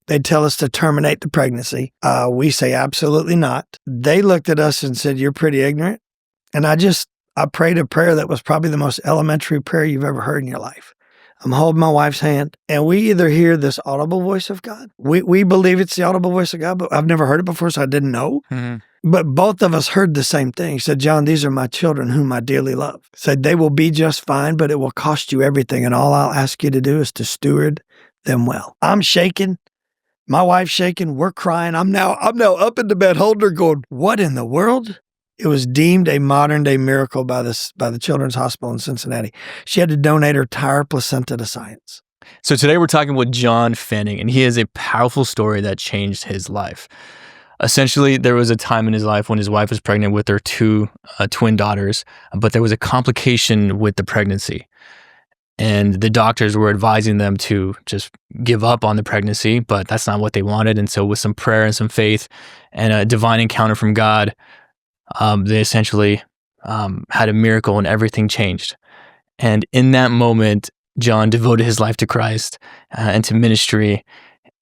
They'd tell us to terminate the pregnancy. We say absolutely not. They looked at us and said, "You're pretty ignorant." And I prayed a prayer that was probably the most elementary prayer you've ever heard in your life. I'm holding my wife's hand, and we either hear this audible voice of God. We believe it's the audible voice of God, but I've never heard it before, so I didn't know. Mm-hmm. But both of us heard the same thing. He said, "John, these are my children whom I dearly love." He said, "They will be just fine, but it will cost you everything, and all I'll ask you to do is to steward them well." I'm shaking. My wife's shaking. We're crying. I'm now up in the bed holding her going, "What in the world?" It was deemed a modern-day miracle by the Children's Hospital in Cincinnati. She had to donate her entire placenta to science. So today we're talking with John Fanning, and he has a powerful story that changed his life. Essentially, there was a time in his life when his wife was pregnant with their two twin daughters, but there was a complication with the pregnancy. And the doctors were advising them to just give up on the pregnancy, but that's not what they wanted. And so with some prayer and some faith and a divine encounter from God, they essentially had a miracle and everything changed. And in that moment, John devoted his life to Christ and to ministry.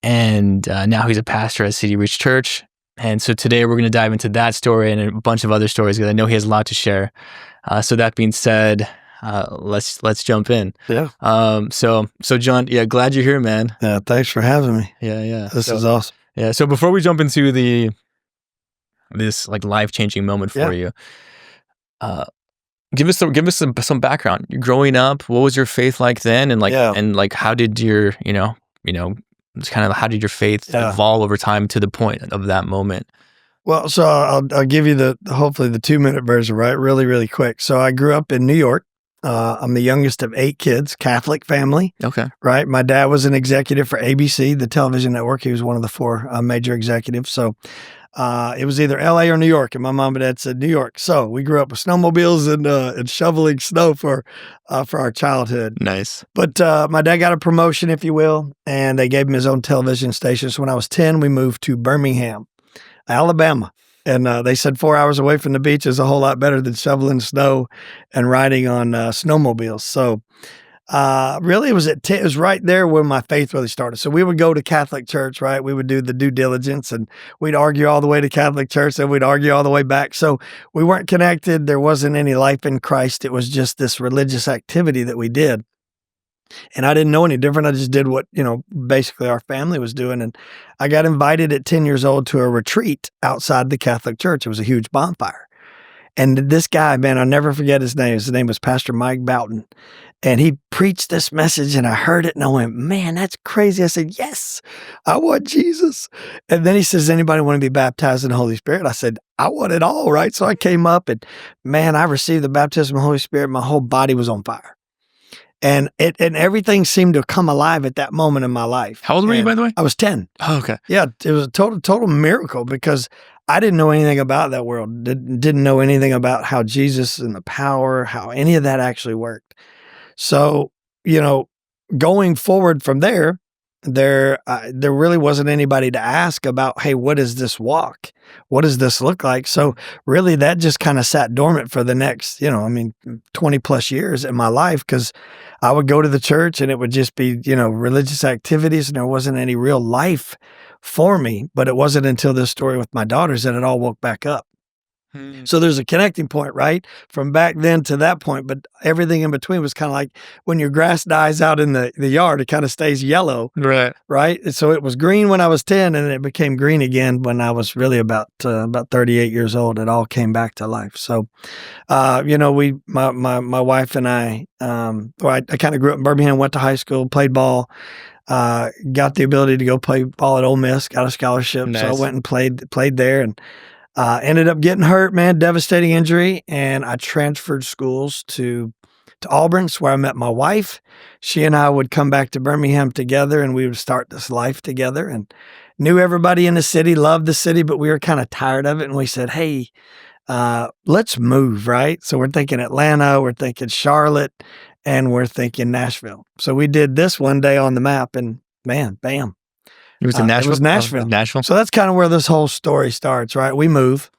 And now he's a pastor at City Reach Church. And so today we're going to dive into that story and a bunch of other stories because I know he has a lot to share. So that being said, let's jump in. Yeah. So John, yeah, glad you're here, man. Yeah. Thanks for having me. Yeah. This is awesome. Yeah. So before we jump into this like life-changing moment for you, give us some background. Growing up, what was your faith like then, and how did your it's kind of how did your faith evolve over time to the point of that moment? Well, so I'll give you hopefully the 2-minute version, right? Really, really quick. So I grew up in New York. I'm the youngest of 8 kids, Catholic family. Okay. Right. My dad was an executive for ABC, the television network. He was one of the 4 major executives. So it was either LA or New York, and my mom and dad said New York. So we grew up with snowmobiles and shoveling snow for our childhood. Nice. But my dad got a promotion, if you will, and they gave him his own television station. So when I was 10, we moved to Birmingham, Alabama. And they said 4 hours away from the beach is a whole lot better than shoveling snow and riding on snowmobiles. So really, it was right there where my faith really started. So we would go to Catholic church, right? We would do the due diligence, and we'd argue all the way to Catholic church, and we'd argue all the way back. So we weren't connected. There wasn't any life in Christ. It was just this religious activity that we did. And I didn't know any different. I just did what, basically our family was doing. And I got invited at 10 years old to a retreat outside the Catholic church. It was a huge bonfire. And this guy, man, I'll never forget his name. His name was Pastor Mike Boughton. And he preached this message, and I heard it, and I went, man, that's crazy. I said, yes, I want Jesus. And then he says, anybody want to be baptized in the Holy Spirit? I said, I want it all, right? So I came up, and man, I received the baptism of the Holy Spirit. My whole body was on fire. And everything seemed to come alive at that moment in my life. How old were you, by the way? I was 10. Oh, okay. Yeah, it was a total miracle because I didn't know anything about that world. Didn't know anything about how Jesus and the power, how any of that actually worked. So, going forward from there really wasn't anybody to ask about, hey, what is this walk? What does this look like? So really that just kind of sat dormant for the next, 20 plus years in my life, because I would go to the church and it would just be, religious activities, and there wasn't any real life for me. But it wasn't until this story with my daughters that it all woke back up. So there's a connecting point, right? From back then to that point, but everything in between was kind of like when your grass dies out in the yard, it kind of stays yellow. Right. And so it was green when I was 10, and it became green again when I was really about 38 years old. It all came back to life. So, my wife and I kind of grew up in Birmingham, went to high school, played ball, got the ability to go play ball at Ole Miss, got a scholarship. Nice. So I went and played there, and ended up getting hurt, man, devastating injury. And I transferred schools to Auburn. It's where I met my wife. She and I would come back to Birmingham together, and we would start this life together, and knew everybody in the city, loved the city, but we were kind of tired of it. And we said, hey, let's move, right? So we're thinking Atlanta, we're thinking Charlotte, and we're thinking Nashville. So we did this one day on the map, and man, bam. It was in Nashville? It was Nashville. Nashville. So that's kind of where this whole story starts, right? We move.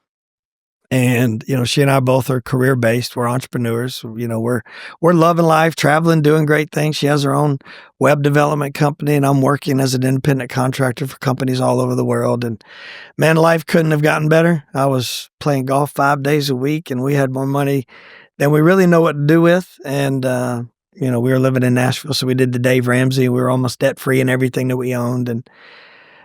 And, she and I both are career based. We're entrepreneurs. We're loving life, traveling, doing great things. She has her own web development company, and I'm working as an independent contractor for companies all over the world. And man, life couldn't have gotten better. I was playing golf 5 days a week, and we had more money than we really know what to do with. And, we were living in Nashville, so we did the Dave Ramsey. We were almost debt free in everything that we owned. And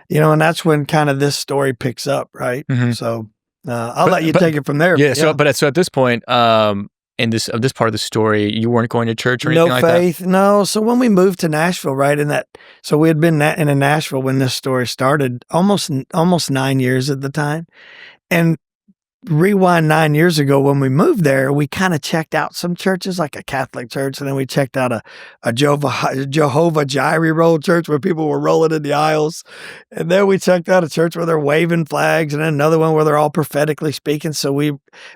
that's when kind of this story picks up, right? Mhm. So I'll let you take it from there. Yeah. So at this point, in this part of the story, you weren't going to church or anything No like that? faith, no. So when we moved to Nashville, right, so we had been in Nashville when this story started, almost 9 years at the time. And rewind 9 years ago when we moved there, we kind of checked out some churches, like a Catholic church, and then we checked out a Jehovah Jireh rolled church where people were rolling in the aisles. And then we checked out a church where they're waving flags, and then another one where they're all prophetically speaking. So we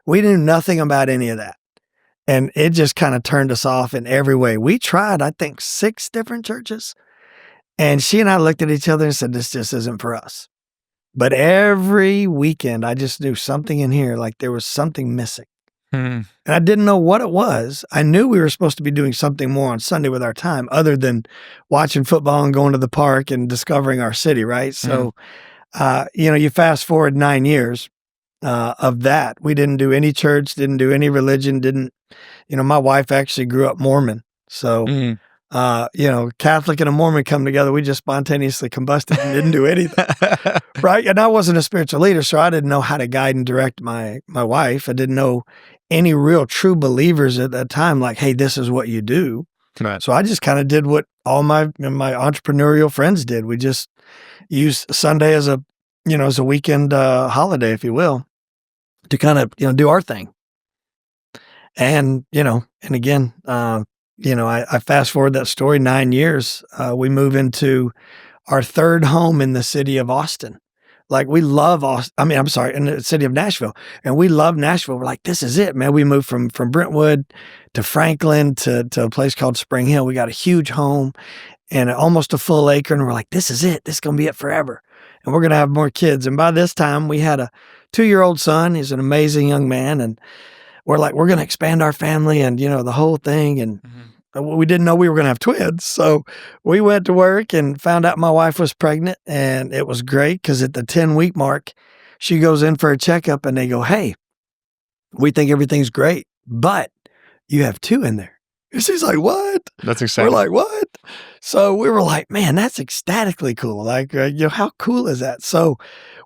knew nothing about any of that. And it just kind of turned us off in every way. We tried, I think, 6 different churches. And she and I looked at each other and said, this just isn't for us. But every weekend, I just knew something in here, like there was something missing. Mhm. And I didn't know what it was. I knew we were supposed to be doing something more on Sunday with our time other than watching football and going to the park and discovering our city, right? So, you fast forward 9 years of that. We didn't do any church, didn't do any religion, my wife actually grew up Mormon. So, Mhm. Catholic and a Mormon come together. We just spontaneously combusted and didn't do anything. Right. And I wasn't a spiritual leader, so I didn't know how to guide and direct my wife. I didn't know any real true believers at that time, like, hey, this is what you do. Right. So I just kind of did what all my entrepreneurial friends did. We just used Sunday as a weekend holiday, if you will, to kind of, do our thing. And, and again, I fast forward that story 9 years. We move into our third home in the city of Austin. Like, we love Austin. I mean, I'm sorry, in the city of Nashville. And we love Nashville. We're like, this is it, man. We moved from Brentwood to Franklin to a place called Spring Hill. We got a huge home and almost a full acre. And we're like, this is it. This is going to be it forever. And we're going to have more kids. And by this time, we had a 2-year-old son. He's an amazing young man. And we're like, we're going to expand our family and, the whole thing. And we didn't know we were going to have twins. So we went to work and found out my wife was pregnant. And it was great because at the 10-week mark, she goes in for a checkup and they go, hey, we think everything's great, but you have 2 in there. And she's like, what? That's exciting. We're like, what? So we were like, man, that's ecstatically cool. Like, how cool is that? So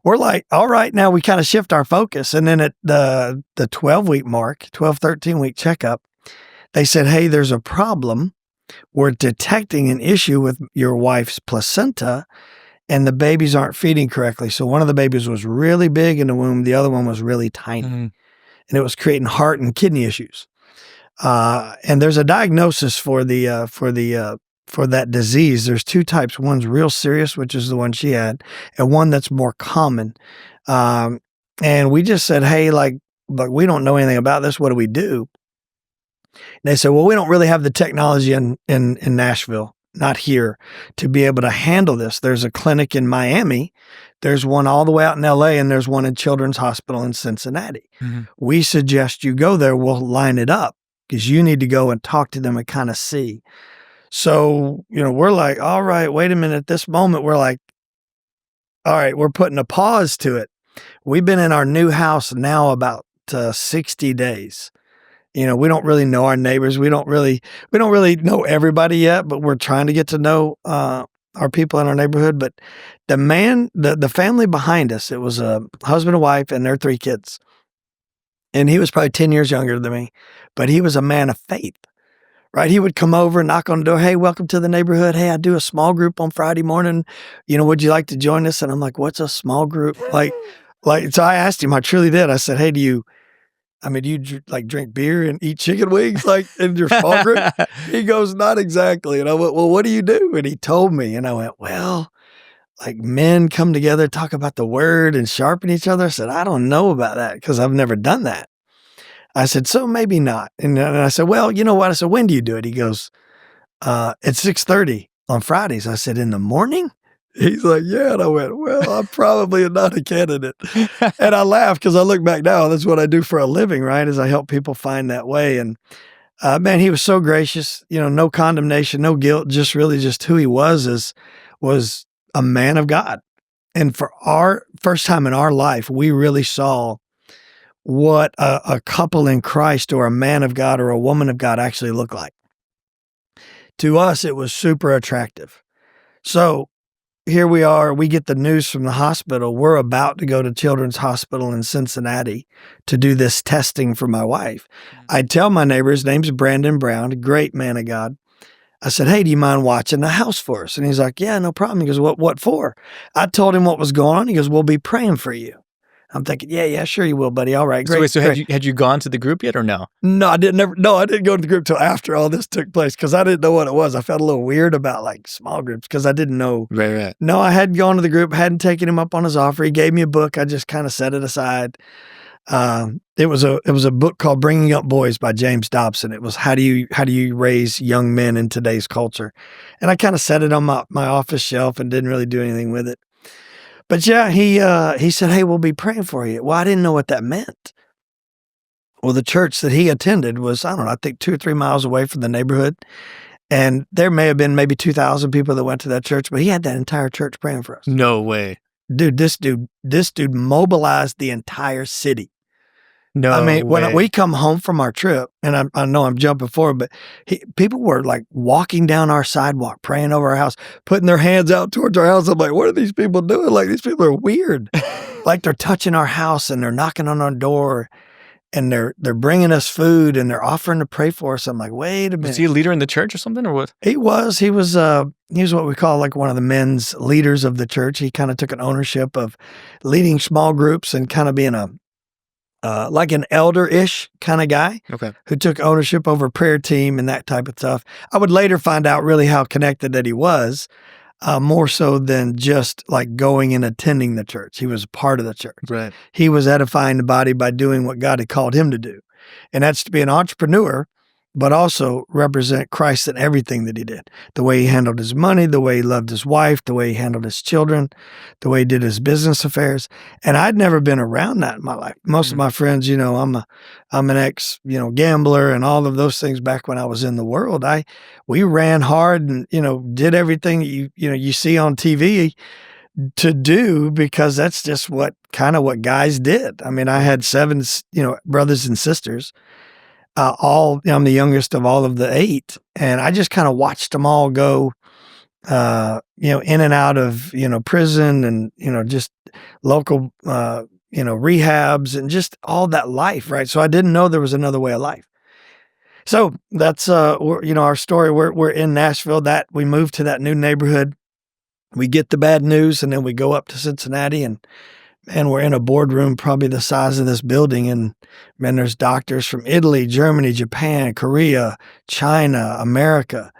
we're like, all right, now we kind of shift our focus. And then at the 12-week mark, 13-week checkup, they said, hey, there's a problem. We're detecting an issue with your wife's placenta and the babies aren't feeding correctly. So one of the babies was really big in the womb. The other one was really tiny. And it was creating heart and kidney issues. And there's a diagnosis for that disease. There's 2 types. One's real serious, which is the one she had, and one that's more common. And we just said, hey, like we don't know anything about this. What do we do? And they said, well, we don't really have the technology in Nashville, not here, to be able to handle this. There's a clinic in Miami. There's one all the way out in LA, and there's one in Children's Hospital in Cincinnati. We suggest you go there. We'll line it up because you need to go and talk to them and kind of see. So, we're like, all right, wait a minute. At this moment, we're like, all right, we're putting a pause to it. We've been in our new house now about 60 days. We don't really know our neighbors. We don't really know everybody yet, but we're trying to get to know our people in our neighborhood. But the family behind us, it was a husband and wife and their 3 kids. And he was probably 10 years younger than me, but he was a man of faith, right? He would come over and knock on the door. Hey, welcome to the neighborhood. Hey, I do a small group on Friday morning. Would you like to join us? And I'm like, what's a small group? So I asked him, I truly did. I said, hey, do you drink beer and eat chicken wings like in your small group? He goes, not exactly. And I went, well, what do you do? And he told me, and I went, well, like men come together, talk about the word and sharpen each other. I said, I don't know about that because I've never done that. I said, so maybe not. And I said, well, you know what? I said, when do you do it? He goes, at 6:30 on Fridays. I said, in the morning? He's like, yeah. And I went, well, I'm probably not a candidate. And I laughed because I look back now, that's what I do for a living, right? Is I help people find that way. And man, he was so gracious, no condemnation, no guilt, just really just who he was a man of God. And for our first time in our life, we really saw what a couple in Christ or a man of God or a woman of God actually look like. To us, it was super attractive. So here we are, we get the news from the hospital. We're about to go to Children's Hospital in Cincinnati to do this testing for my wife. I tell my neighbor, his name's Brandon Brown, a great man of God. I said, hey, do you mind watching the house for us? And he's like, yeah, no problem. He goes, what for? I told him what was going on. He goes, we'll be praying for you. I'm thinking, yeah, sure you will, buddy. All right, great. So had you gone to the group yet or no? No, I didn't go to the group till after all this took place because I didn't know what it was. I felt a little weird about like small groups because I didn't know. Right. No, I hadn't gone to the group, hadn't taken him up on his offer. He gave me a book. I just kind of set it aside. It was a book called Bringing Up Boys by James Dobson. It was how do you raise young men in today's culture? And I kind of set it on my office shelf and didn't really do anything with it. But yeah, he said, hey, we'll be praying for you. Well, I didn't know what that meant. Well, the church that he attended was, I don't know, I think 2 or 3 miles away from the neighborhood. And there may have been maybe 2,000 people that went to that church, but he had that entire church praying for us. No way. Dude, this dude mobilized the entire city. No I mean, way. when we come home from our trip, and I know I'm jumping forward, but people were like walking down our sidewalk, praying over our house, putting their hands out towards our house. I'm like, what are these people doing? Like, these people are weird. Like they're touching our house and they're knocking on our door and they're bringing us food and they're offering to pray for us. I'm like, wait a minute. Was he a leader in the church or something or what? He was what we call like one of the men's leaders of the church. He kind of took an ownership of leading small groups and kind of being like an elder-ish kind of guy. Okay. Who took ownership over prayer team and that type of stuff. I would later find out really how connected that he was, more so than just like going and attending the church. He was a part of the church. Right. He was edifying the body by doing what God had called him to do. And that's to be an entrepreneur, but also represent Christ in everything that he did. The way he handled his money, the way he loved his wife, the way he handled his children, the way he did his business affairs. And I'd never been around that in my life. Most of my friends, I'm an ex, gambler and all of those things back when I was in the world. We ran hard and, did everything you see on TV to do because that's just what guys did. I mean, I had 7, brothers and sisters. I'm the youngest of all of the 8, and I just kind of watched them all go, in and out of, prison and, just local, rehabs and just all that life, right? So I didn't know there was another way of life. So that's, our story. We're in Nashville. That we moved to that new neighborhood. We get the bad news, and then we go up to Cincinnati, and we're in a boardroom probably the size of this building. And man, there's doctors from Italy, Germany, Japan, Korea, China, America.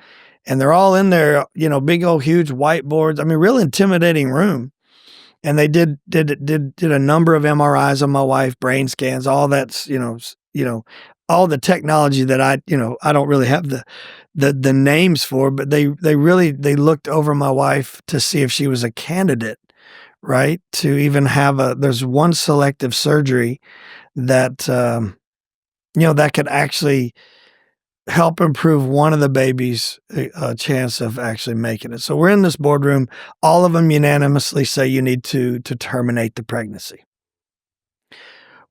And they're all in there, big old huge whiteboards. I mean, real intimidating room. And they did a number of MRIs on my wife, brain scans, all that's, all the technology that I don't really have the names for, but they looked over my wife to see if she was a candidate, right? To even have there's one selective surgery that, that could actually help improve one of the baby's chance of actually making it. So we're in this boardroom. All of them unanimously say you need to terminate the pregnancy.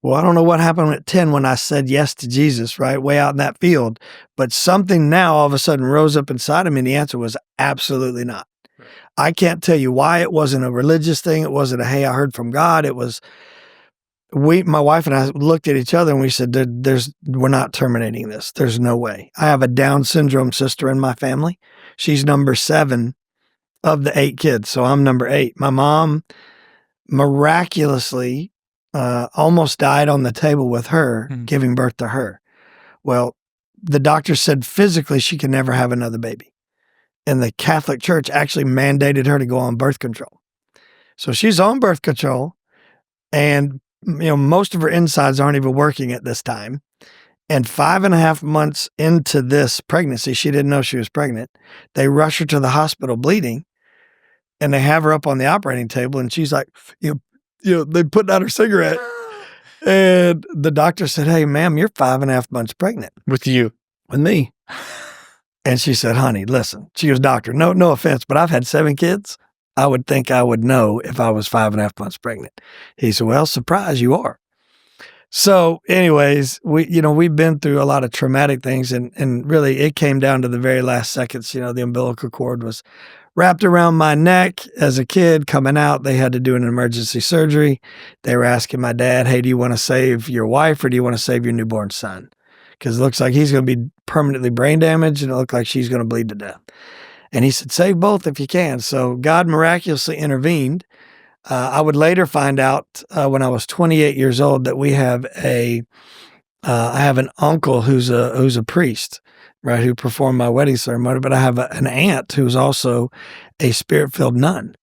Well, I don't know what happened at 10 when I said yes to Jesus, right? Way out in that field. But something now all of a sudden rose up inside of me, and the answer was absolutely not. Right. I can't tell you why. It wasn't a religious thing. It wasn't hey, I heard from God. It was, my wife and I looked at each other and we said, we're not terminating this. There's no way. I have a Down syndrome sister in my family. She's number 7 of the 8 kids. So I'm number 8. My mom miraculously almost died on the table with her, giving birth to her. Well, the doctor said physically she could never have another baby. And the Catholic Church actually mandated her to go on birth control. So she's on birth control, and most of her insides aren't even working at this time. And 5.5 months into this pregnancy, she didn't know she was pregnant. They rush her to the hospital bleeding. and they have her up on the operating table, and she's like, they put out her cigarette, and the doctor said, "Hey, ma'am, you're 5.5 months pregnant With you. with me." And she said, "Honey, listen." She goes, "Doctor, no offense, but I've had 7 kids. I would think I would know if I was 5.5 months pregnant." He said, "Well, surprise, you are." So anyways, we've been through a lot of traumatic things, and really it came down to the very last seconds. The umbilical cord was wrapped around my neck as a kid coming out. They had to do an emergency surgery. They were asking my dad, "Hey, do you want to save your wife or do you want to save your newborn son? Because it looks like he's going to be permanently brain damaged and it looks like she's going to bleed to death." And he said, "Save both if you can." So God miraculously intervened. I would later find out when I was 28 years old that I have an uncle who's a priest, right, who performed my wedding ceremony, but I have an aunt who's also a spirit-filled nun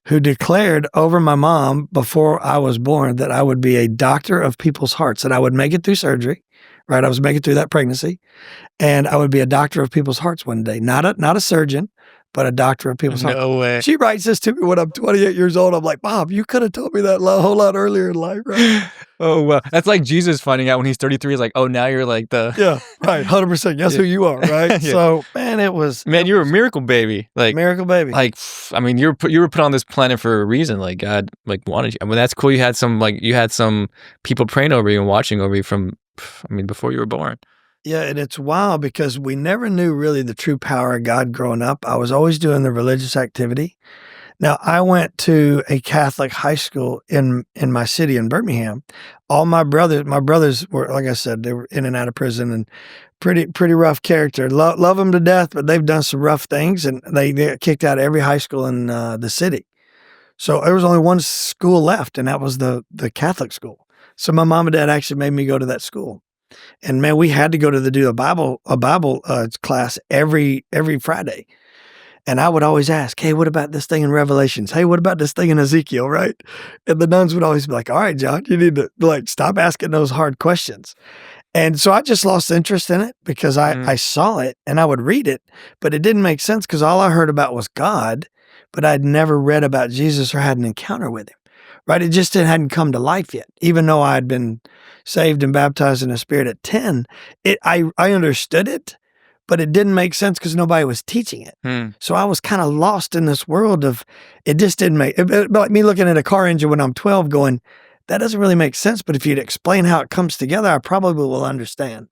who declared over my mom before I was born that I would be a doctor of people's hearts, that I would make it through surgery, right? I was making it through that pregnancy, and I would be a doctor of people's hearts one day. Not a surgeon, but a doctor of people's hearts. No way. She writes this to me when I'm 28 years old. I'm like, "Mom, you could have told me that a whole lot earlier in life, right?" Oh, wow. That's like Jesus finding out when he's 33. He's like, "Oh, now you're like the..." Yeah, right. 100%. Guess who you are, right? Yeah. So, man, you're a miracle baby. Like, miracle baby. like, I mean, you were put on this planet for a reason. Like, God, like, wanted you. I mean, that's cool. You had some people praying over you and watching over you before you were born. Yeah, and it's wild because we never knew really the true power of God growing up. I was always doing the religious activity. Now, I went to a Catholic high school in my city in Birmingham. All my brothers were, like I said, they were in and out of prison and pretty rough character. Love them to death, but they've done some rough things, and they got kicked out of every high school in the city. So there was only one school left, and that was the Catholic school. So my mom and dad actually made me go to that school. And man, we had to go to do a Bible class every Friday. And I would always ask, "Hey, what about this thing in Revelations? Hey, what about this thing in Ezekiel?" Right? And the nuns would always be like, "All right, John, you need to stop asking those hard questions." And so I just lost interest in it because I saw it and I would read it, but it didn't make sense because all I heard about was God, but I'd never read about Jesus or had an encounter with him. Right? It just hadn't come to life yet. Even though I had been saved and baptized in the Spirit at 10, I understood it, but it didn't make sense because nobody was teaching it. So I was kind of lost in this world of, it just didn't make it, like me looking at a car engine when I'm 12 going, that doesn't really make sense, but if you'd explain how it comes together, I probably will understand.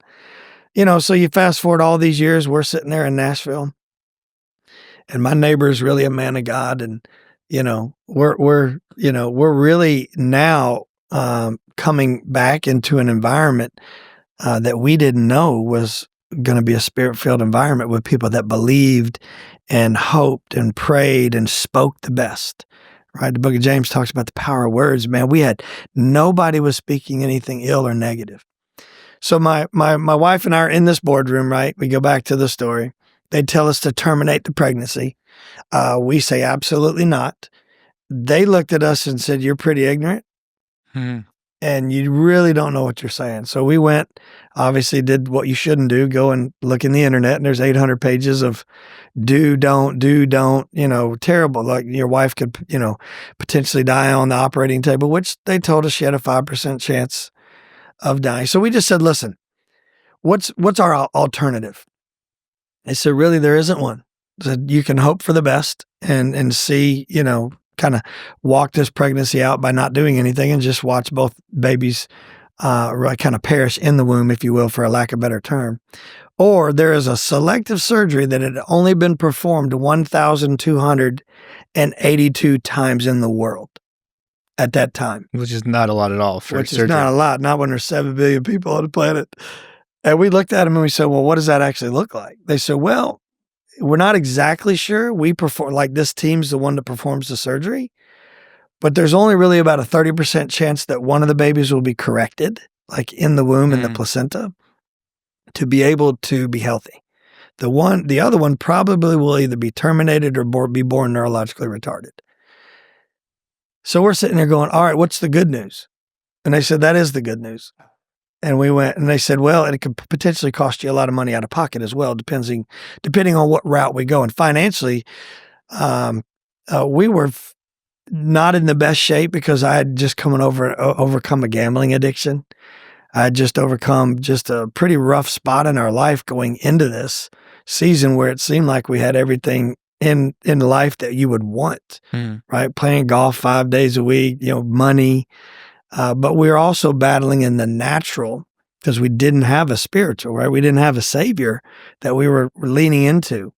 So you fast forward all these years, we're sitting there in Nashville, and my neighbor is really a man of God, and we're really now coming back into an environment that we didn't know was going to be a spirit-filled environment with people that believed and hoped and prayed and spoke the best. Right? The book of James talks about the power of words. Man, nobody was speaking anything ill or negative. So my wife and I are in this boardroom, right? We go back to the story. They tell us to terminate the pregnancy. We say absolutely not. They looked at us and said, "You're pretty ignorant, and you really don't know what you're saying." So we went, obviously did what you shouldn't do, go and look in the internet, and there's 800 pages of do, don't, terrible. Like your wife could, potentially die on the operating table, which they told us she had a 5% chance of dying. So we just said, "Listen, what's our alternative?" They said, "Really, there isn't one." They said, "You can hope for the best and see, kind of walk this pregnancy out by not doing anything and just watch both babies kind of perish in the womb, if you will, for a lack of a better term. Or there is a selective surgery that had only been performed 1,282 times in the world at that time. Which is not a lot at all for surgery. Which is not a lot, not when there's 7 billion people on the planet. And we looked at them and we said, "Well, what does that actually look like?" They said, "Well, we're not exactly sure. We perform, like this team's the one that performs the surgery, but there's only really about a 30% chance that one of the babies will be corrected, like in the womb, in the placenta, to be able to be healthy. The other one probably will either be terminated or be born neurologically retarded." So we're sitting there going, "All right, what's the good news?" And they said, "That is the good news." And we went, and they said, "Well, and it could potentially cost you a lot of money out of pocket as well, depending on what route we go." And financially, We were not in the best shape because I had just overcome a gambling addiction. I had just overcome just a pretty rough spot in our life going into this season where it seemed like we had everything in life that you would want, right? Playing golf 5 days a week, money. But we were also battling in the natural because we didn't have a spiritual, right? We didn't have a savior that we were leaning into.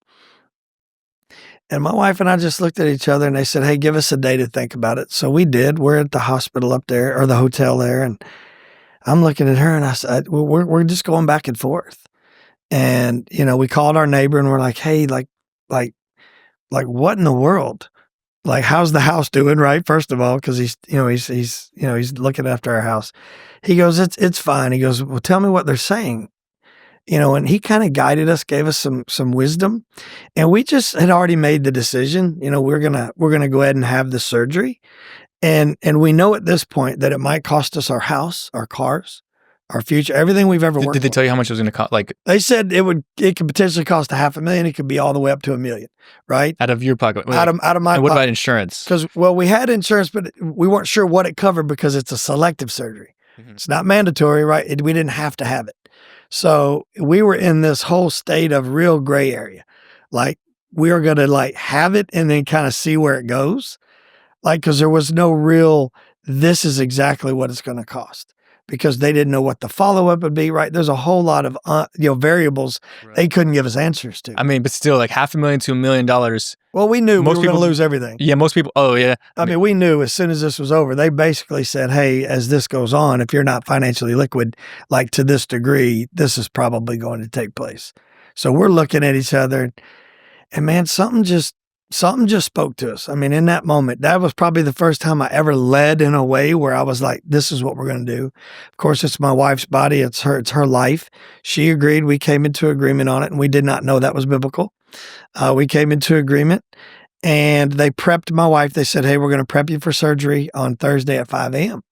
And my wife and I just looked at each other and they said, hey, give us a day to think about it. So we did. We're at the hospital up there, or the hotel there. And I'm looking at her and I said, we're just going back and forth. And, we called our neighbor and we're like, hey, like what in the world? Like, how's the house doing? Right. First of all, cause he's looking after our house. He goes, it's fine. He goes, well, tell me what they're saying. And he kind of guided us, gave us some wisdom, and we just had already made the decision. We're gonna go ahead and have the surgery, and we know at this point that it might cost us our house, our cars, our future, everything we've ever worked. Did they tell you how much it was going to cost? Like, they said it could potentially cost $500,000. It could be all the way up to $1 million, right? Out of your pocket, out of my and pocket. What about insurance? Because we had insurance, but we weren't sure what it covered because it's a selective surgery. It's not mandatory, right? We didn't have to have it. So we were in this whole state of real gray area. Like, we are going to have it and then kind of see where it goes. Cause there was no real, this is exactly what it's going to cost, because they didn't know what the follow-up would be, right? There's a whole lot of, variables they couldn't give us answers to. I mean, but still, like $500,000 to $1 million. Well, we knew we were going to lose everything. Yeah, most people. Oh, yeah. I mean, we knew as soon as this was over, they basically said, hey, as this goes on, if you're not financially liquid, to this degree, this is probably going to take place. So we're looking at each other and man, something just spoke to us. I mean, in that moment, that was probably the first time I ever led in a way where I was like, this is what we're going to do. Of course, it's my wife's body. It's her life. She agreed. We came into agreement on it, and we did not know that was biblical. We came into agreement, and they prepped my wife. They said, hey, we're going to prep you for surgery on Thursday at 5 a.m.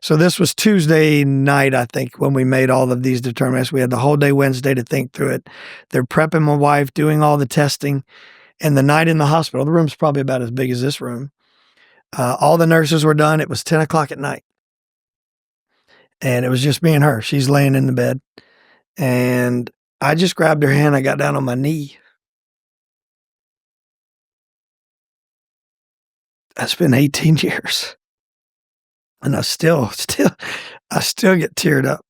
So this was Tuesday night, I think, when we made all of these determinations. We had the whole day Wednesday to think through it. They're prepping my wife, doing all the testing. And the night in the hospital, the room's probably about as big as this room. All the nurses were done. It was 10 o'clock at night. And it was just me and her. She's laying in the bed. And I just grabbed her hand. I got down on my knee. That's been 18 years. And I still get teared up.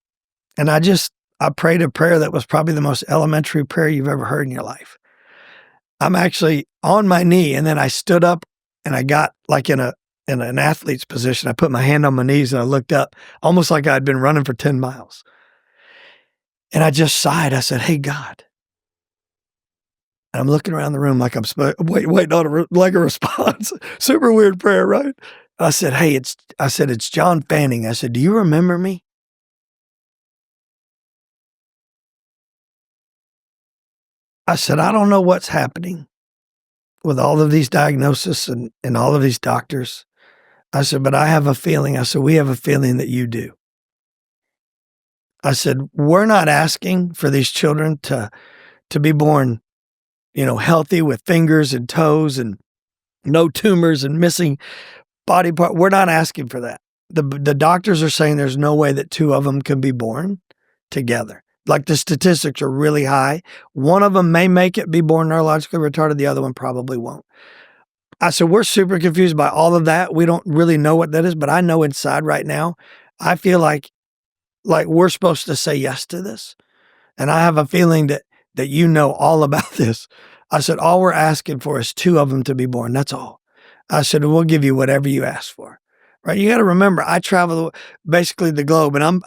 And I prayed a prayer that was probably the most elementary prayer you've ever heard in your life. I'm actually on my knee, and then I stood up and I got in an athlete's position. I put my hand on my knees and I looked up, almost like I'd been running for 10 miles. And I just sighed. I said, hey, God. And I'm looking around the room like I'm waiting on a response. Super weird prayer, right? I said, hey, it's John Fanning. I said, do you remember me? I said, I don't know what's happening with all of these diagnoses and all of these doctors. I said, but I have a feeling. I said, we have a feeling that you do. I said, we're not asking for these children to be born, healthy with fingers and toes and no tumors and missing body part. We're not asking for that. The doctors are saying there's no way that two of them can be born together. Like, the statistics are really high. One of them may make it, be born neurologically retarded. The other one probably won't. I said, we're super confused by all of that. We don't really know what that is, but I know inside right now, I feel like we're supposed to say yes to this. And I have a feeling that you know all about this. I said, all we're asking for is two of them to be born. That's all. I said, we'll give you whatever you ask for. Right? You got to remember, I travel basically the globe, and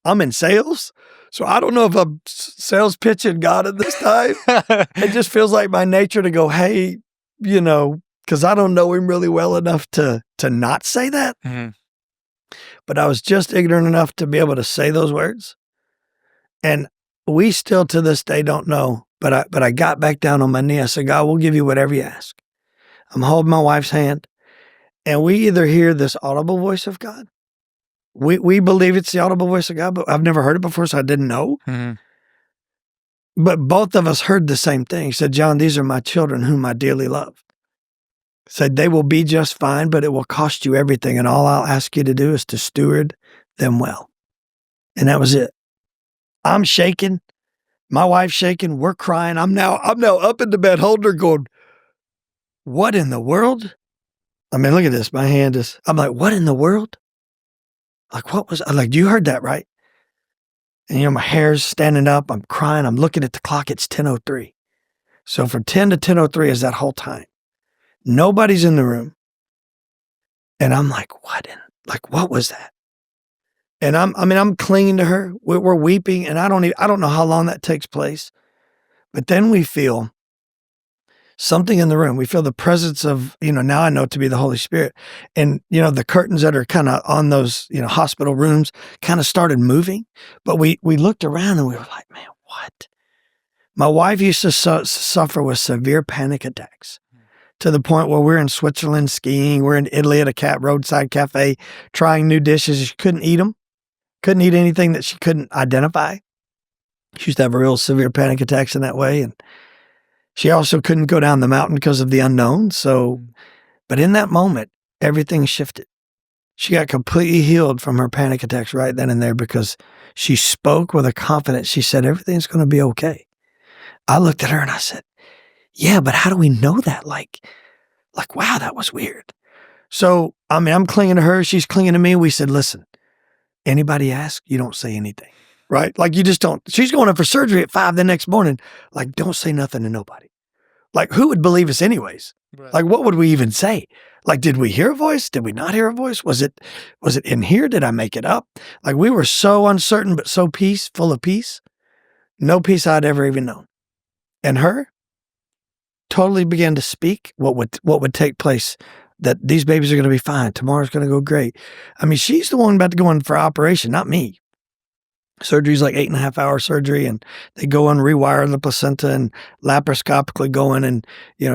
I'm in sales. So I don't know if I'm sales pitching God at this time. It just feels like my nature to go, hey, because I don't know him really well enough to not say that. Mm-hmm. But I was just ignorant enough to be able to say those words. And we still to this day don't know. But I got back down on my knee. I said, God, we'll give you whatever you ask. I'm holding my wife's hand. And we either hear this audible voice of God. We believe it's the audible voice of God, but I've never heard it before, so I didn't know. Mm-hmm. But both of us heard the same thing. He said, John, these are my children whom I dearly love. Said they will be just fine, but it will cost you everything. And all I'll ask you to do is to steward them well. And that was it. I'm shaking. My wife's shaking. We're crying. I'm now up in the bed holding her going, what in the world? I mean, look at this. My hand is, I'm like, what in the world? Like, what was, I'm like, you heard that, right? And, my hair's standing up. I'm crying. I'm looking at the clock. It's 10:03. So from 10 to 10:03 is that whole time. Nobody's in the room. And I'm like, what was that? And I'm clinging to her. We're weeping, and I don't know how long that takes place. But then we feel something in the room. We feel the presence of, now I know it to be the Holy Spirit. And, the curtains that are kind of on those, hospital rooms kind of started moving. But we looked around and we were like, man, what? My wife used to suffer with severe panic attacks to the point where we're in Switzerland skiing. We're in Italy at a roadside cafe trying new dishes. She couldn't eat them. Couldn't eat anything that she couldn't identify. She used to have real severe panic attacks in that way. And she also couldn't go down the mountain because of the unknown. So, but in that moment, everything shifted. She got completely healed from her panic attacks right then and there because she spoke with a confidence. She said, everything's going to be okay. I looked at her and I said, yeah, but how do we know that? Like, wow, that was weird. So, I'm clinging to her. She's clinging to me. We said, listen, anybody ask, you don't say anything, right? Like, you just don't. She's going in for surgery at 5 the next morning. Like, don't say nothing to nobody. Like, who would believe us anyways? Right. Like, what would we even say? Like, did we hear a voice? Did we not hear a voice? Was it in here? Did I make it up? Like, we were so uncertain, but so full of peace. No peace I'd ever even known. And her totally began to speak what would take place, that these babies are going to be fine. Tomorrow's going to go great. She's the one about to go in for operation, not me. Surgery's like 8.5-hour surgery, and they go and rewire the placenta and laparoscopically go in and,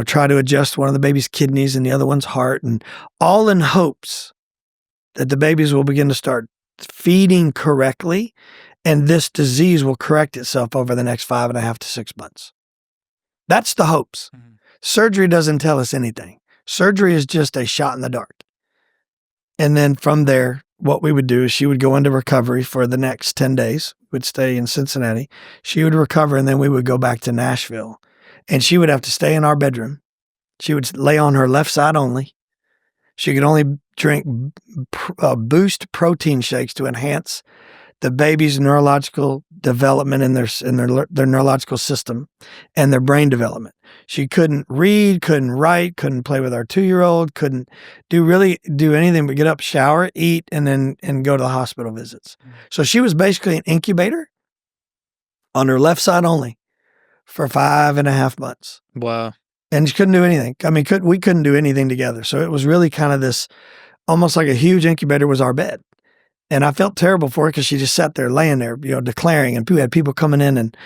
try to adjust one of the baby's kidneys and the other one's heart, and all in hopes that the babies will begin to start feeding correctly and this disease will correct itself over the next 5.5 to 6 months. That's the hopes. Mm-hmm. Surgery doesn't tell us anything. Surgery is just a shot in the dark. And then from there, what we would do is she would go into recovery for the next 10 days. We'd stay in Cincinnati. She would recover, and then we would go back to Nashville. And she would have to stay in our bedroom. She would lay on her left side only. She could only drink Boost protein shakes to enhance the baby's neurological development in their neurological system and their brain development. She couldn't read, couldn't write, couldn't play with our 2-year-old, couldn't do anything but get up, shower, eat, and go to the hospital visits. So she was basically an incubator on her left side only for 5.5 months. Wow. And she couldn't do anything. We couldn't do anything together. So it was really kind of this, almost like a huge incubator was our bed. And I felt terrible for her because she just sat there laying there, declaring, and we had people coming in and,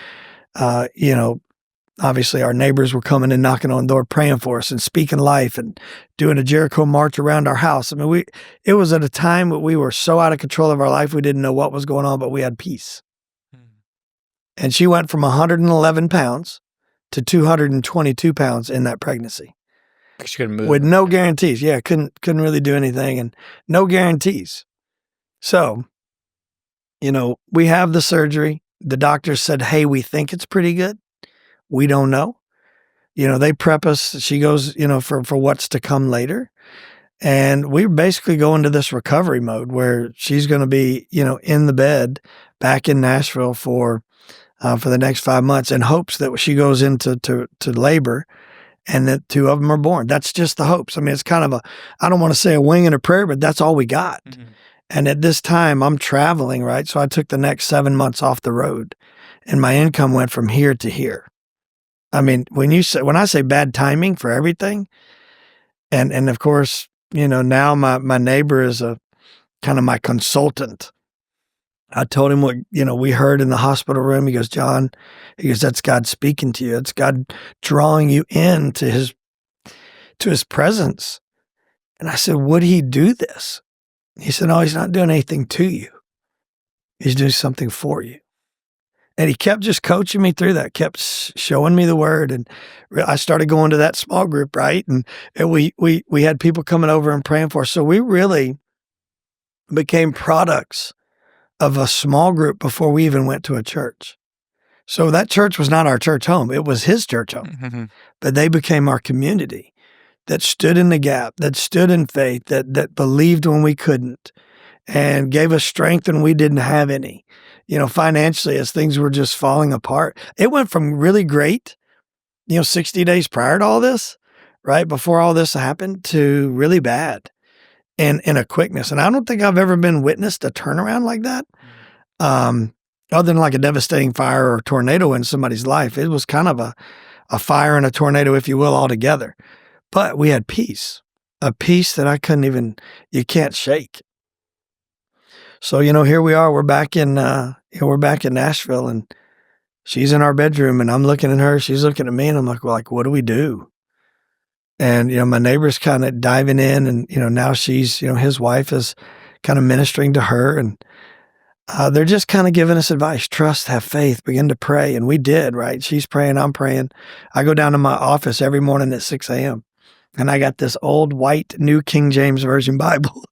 obviously our neighbors were coming and knocking on the door, praying for us and speaking life and doing a Jericho march around our house. It was at a time that we were so out of control of our life. We didn't know what was going on, but we had peace. And she went from 111 pounds to 222 pounds in that pregnancy. She couldn't move. With no guarantees. Yeah, couldn't really do anything and no guarantees. So, we have the surgery. The doctor said, hey, we think it's pretty good. We don't know. They prep us. She goes, for what's to come later. And we basically go into this recovery mode where she's going to be, in the bed back in Nashville for the next 5 months in hopes that she goes into labor and that 2 of them are born. That's just the hopes. It's kind of I don't want to say a wing and a prayer, but that's all we got. Mm-hmm. And at this time I'm traveling, right? So I took the next 7 months off the road and my income went from here to here. When I say bad timing for everything, and of course, now my neighbor is a kind of my consultant. I told him what, we heard in the hospital room. He goes, John, that's God speaking to you. It's God drawing you into his presence. And I said, would he do this? He said, no, he's not doing anything to you. He's doing something for you. And he kept just coaching me through that, kept showing me the word. And I started going to that small group, right? And we had people coming over and praying for us. So we really became products of a small group before we even went to a church. So that church was not our church home. It was his church home. Mm-hmm. But they became our community that stood in the gap, that stood in faith, that believed when we couldn't, and gave us strength when we didn't have any. Financially, as things were just falling apart. It went from really great, 60 days prior to all this, right before all this happened, to really bad and in a quickness. And I don't think I've ever been witnessed a turnaround like that. Other than like a devastating fire or a tornado in somebody's life. It was kind of a fire and a tornado, if you will, altogether. But we had peace, a peace that I couldn't even, you can't shake. So, here we are, we're back in Nashville, and she's in our bedroom, and I'm looking at her, she's looking at me, and I'm like, what do we do? And, my neighbor's kind of diving in, and, now she's, his wife is kind of ministering to her, and they're just kind of giving us advice. Trust, have faith, begin to pray. And we did, right? She's praying, I'm praying. I go down to my office every morning at 6 a.m. and I got this old white New King James Version Bible.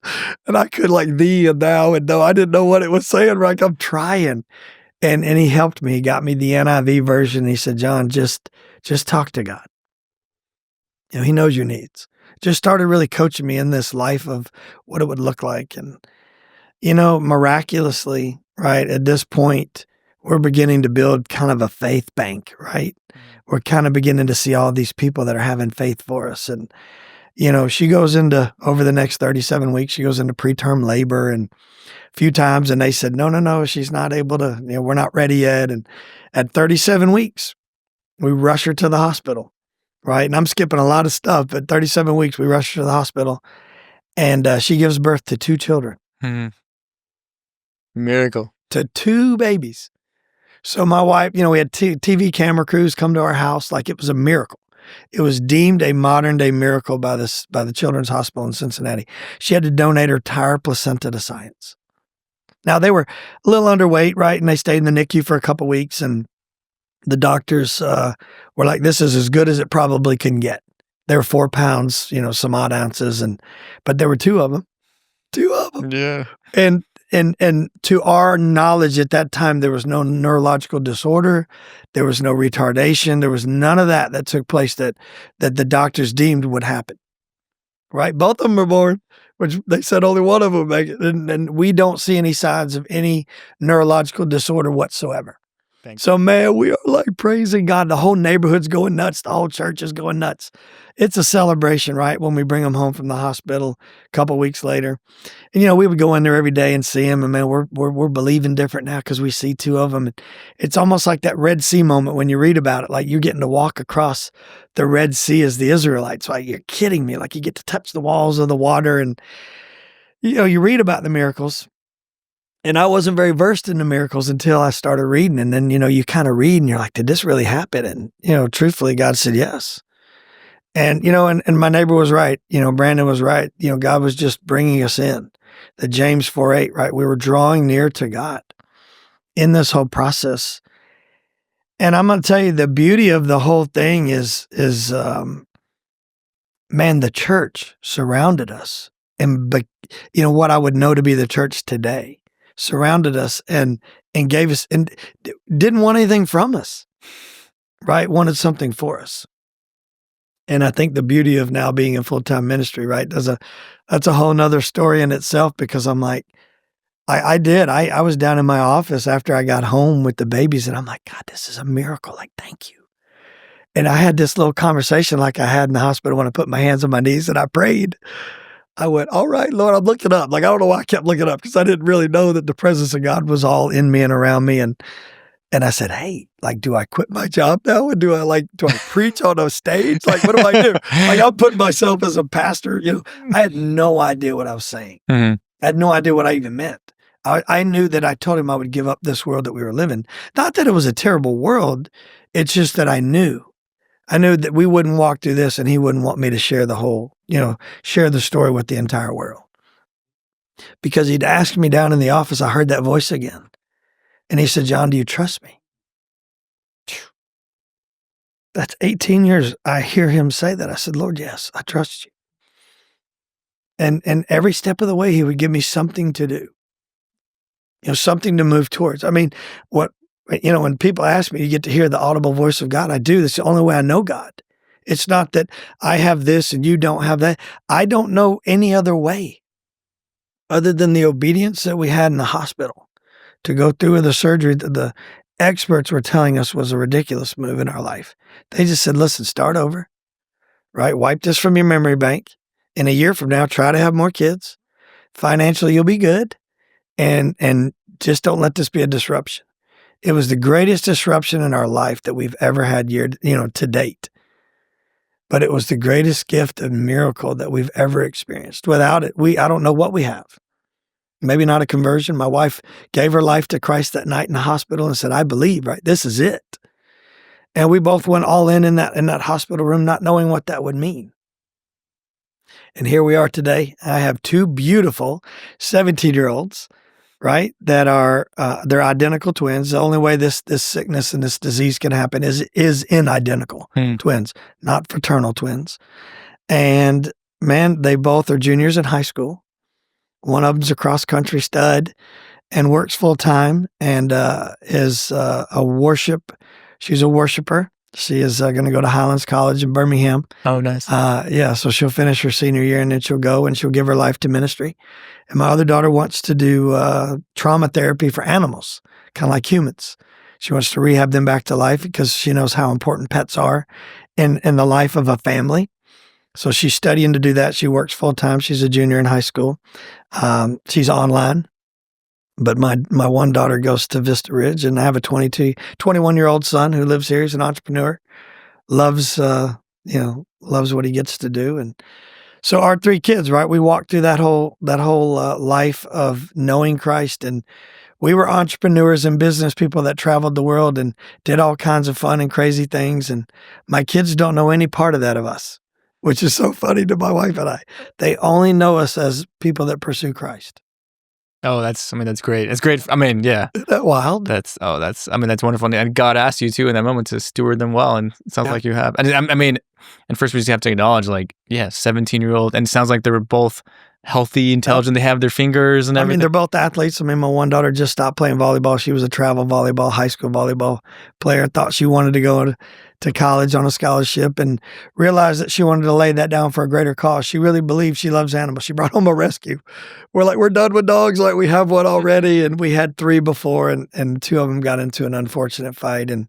And I could like thee and thou and no, I didn't know what it was saying. Right? I'm trying. And he helped me. He got me the NIV version. He said, John, just talk to God. He knows your needs. Just started really coaching me in this life of what it would look like. And miraculously, right, at this point, we're beginning to build kind of a faith bank, right? We're kind of beginning to see all these people that are having faith for us. And, she goes into, over the next 37 weeks, she goes into preterm labor and a few times, and they said, no, she's not able to, we're not ready yet. And at 37 weeks, we rush her to the hospital, right? And I'm skipping a lot of stuff, but 37 weeks, we rush her to the hospital, and she gives birth to 2 children. Mm-hmm. Miracle. To 2 babies. So my wife, we had TV camera crews come to our house like it was a miracle. It was deemed a modern day miracle by the Children's Hospital in Cincinnati. She had to donate her entire placenta to science. Now they were a little underweight, right? And they stayed in the NICU for a couple weeks, and the doctors were like, this is as good as it probably can get. They were 4 pounds, some odd ounces, but there were 2 of them. 2 of them. Yeah. And to our knowledge at that time, there was no neurological disorder. There was no retardation. There was none of that took place that the doctors deemed would happen, right? Both of them were born, which they said only one of them make it. And we don't see any signs of any neurological disorder whatsoever. So, man, we are like praising God. The whole neighborhood's going nuts. The whole church is going nuts. It's a celebration, right? When we bring them home from the hospital a couple weeks later. And, we would go in there every day and see them. And, man, we're believing different now because we see 2 of them. And it's almost like that Red Sea moment when you read about it. Like you're getting to walk across the Red Sea as the Israelites. Like, you're kidding me. Like you get to touch the walls of the water. And, you read about the miracles. And I wasn't very versed in the miracles until I started reading. And then, you kind of read and you're like, did this really happen? And, truthfully, God said yes. And, and my neighbor was right. Brandon was right. God was just bringing us in. The James 4:8, right? We were drawing near to God in this whole process. And I'm going to tell you, the beauty of the whole thing is man, the church surrounded us. And, what I would know to be the church today surrounded us and gave us, and didn't want anything from us, right? Wanted something for us. And I think the beauty of now being in full-time ministry, right? That's a whole nother story in itself, because I'm like, I was down in my office after I got home with the babies, and I'm like, God, this is a miracle. Like, thank you. And I had this little conversation like I had in the hospital when I put my hands on my knees and I prayed. I went, all right, Lord, I'm looking up. Like, I don't know why I kept looking up, because I didn't really know that the presence of God was all in me and around me. And I said, hey, like, do I quit my job now? And do I preach on a stage? Like, what do I do? Like, I'm putting myself as a pastor. I had no idea what I was saying. Mm-hmm. I had no idea what I even meant. I knew that I told him I would give up this world that we were living. Not that it was a terrible world. It's just that I knew that we wouldn't walk through this, and he wouldn't want me to share the whole, share the story with the entire world. Because he'd asked me down in the office, I heard that voice again. And he said, John, do you trust me? That's 18 years. I hear him say that. I said, Lord, yes, I trust you. And every step of the way, he would give me something to do, something to move towards. I mean, when people ask me, you get to hear the audible voice of God. I do. That's the only way I know God. It's not that I have this and you don't have that. I don't know any other way other than the obedience that we had in the hospital to go through with the surgery that the experts were telling us was a ridiculous move in our life. They just said, listen, start over, right? Wipe this from your memory bank. In a year from now, try to have more kids. Financially, you'll be good. And just don't let this be a disruption. It was the greatest disruption in our life that we've ever had to date. But it was the greatest gift and miracle that we've ever experienced. Without it, I don't know what we have. Maybe not a conversion. My wife gave her life to Christ that night in the hospital and said, I believe, right? This is it. And we both went all in that hospital room, not knowing what that would mean. And here we are today. I have two beautiful 17-year-olds, right? That are, they're identical twins. The only way this sickness and this disease can happen is in identical twins, not fraternal twins. And man, they both are juniors in high school. One of them's a cross-country stud and works full-time and is she's a worshiper. She is going to go to Highlands College in Birmingham. Oh, nice. So she'll finish her senior year and then she'll go and she'll give her life to ministry. And my other daughter wants to do trauma therapy for animals, kind of like humans. She wants to rehab them back to life because she knows how important pets are in the life of a family. So she's studying to do that. She works full-time. She's a junior in high school. She's online. But my one daughter goes to Vista Ridge, and I have a 21-year-old son who lives here. He's an entrepreneur, loves what he gets to do. And so our three kids, right? We walked through that whole life of knowing Christ, and we were entrepreneurs and business people that traveled the world and did all kinds of fun and crazy things. And my kids don't know any part of that of us, which is so funny to my wife and I. They only know us as people that pursue Christ. Oh, that's great. It's great. I mean, yeah. Isn't that wild? That's wonderful. And God asked you too in that moment to steward them well. And it sounds like you have. And I mean, and first we just have to acknowledge 17-year-old. And it sounds like they were both healthy, intelligent. They have their fingers and everything. I mean, they're both athletes. I mean, my one daughter just stopped playing volleyball. She was a travel volleyball, high school volleyball player. Thought she wanted to go to college on a scholarship and realized that she wanted to lay that down for a greater cause. She really believes she loves animals. She brought home a rescue. We're done with dogs. We have one already. And we had 3 before and 2 of them got into an unfortunate fight. And,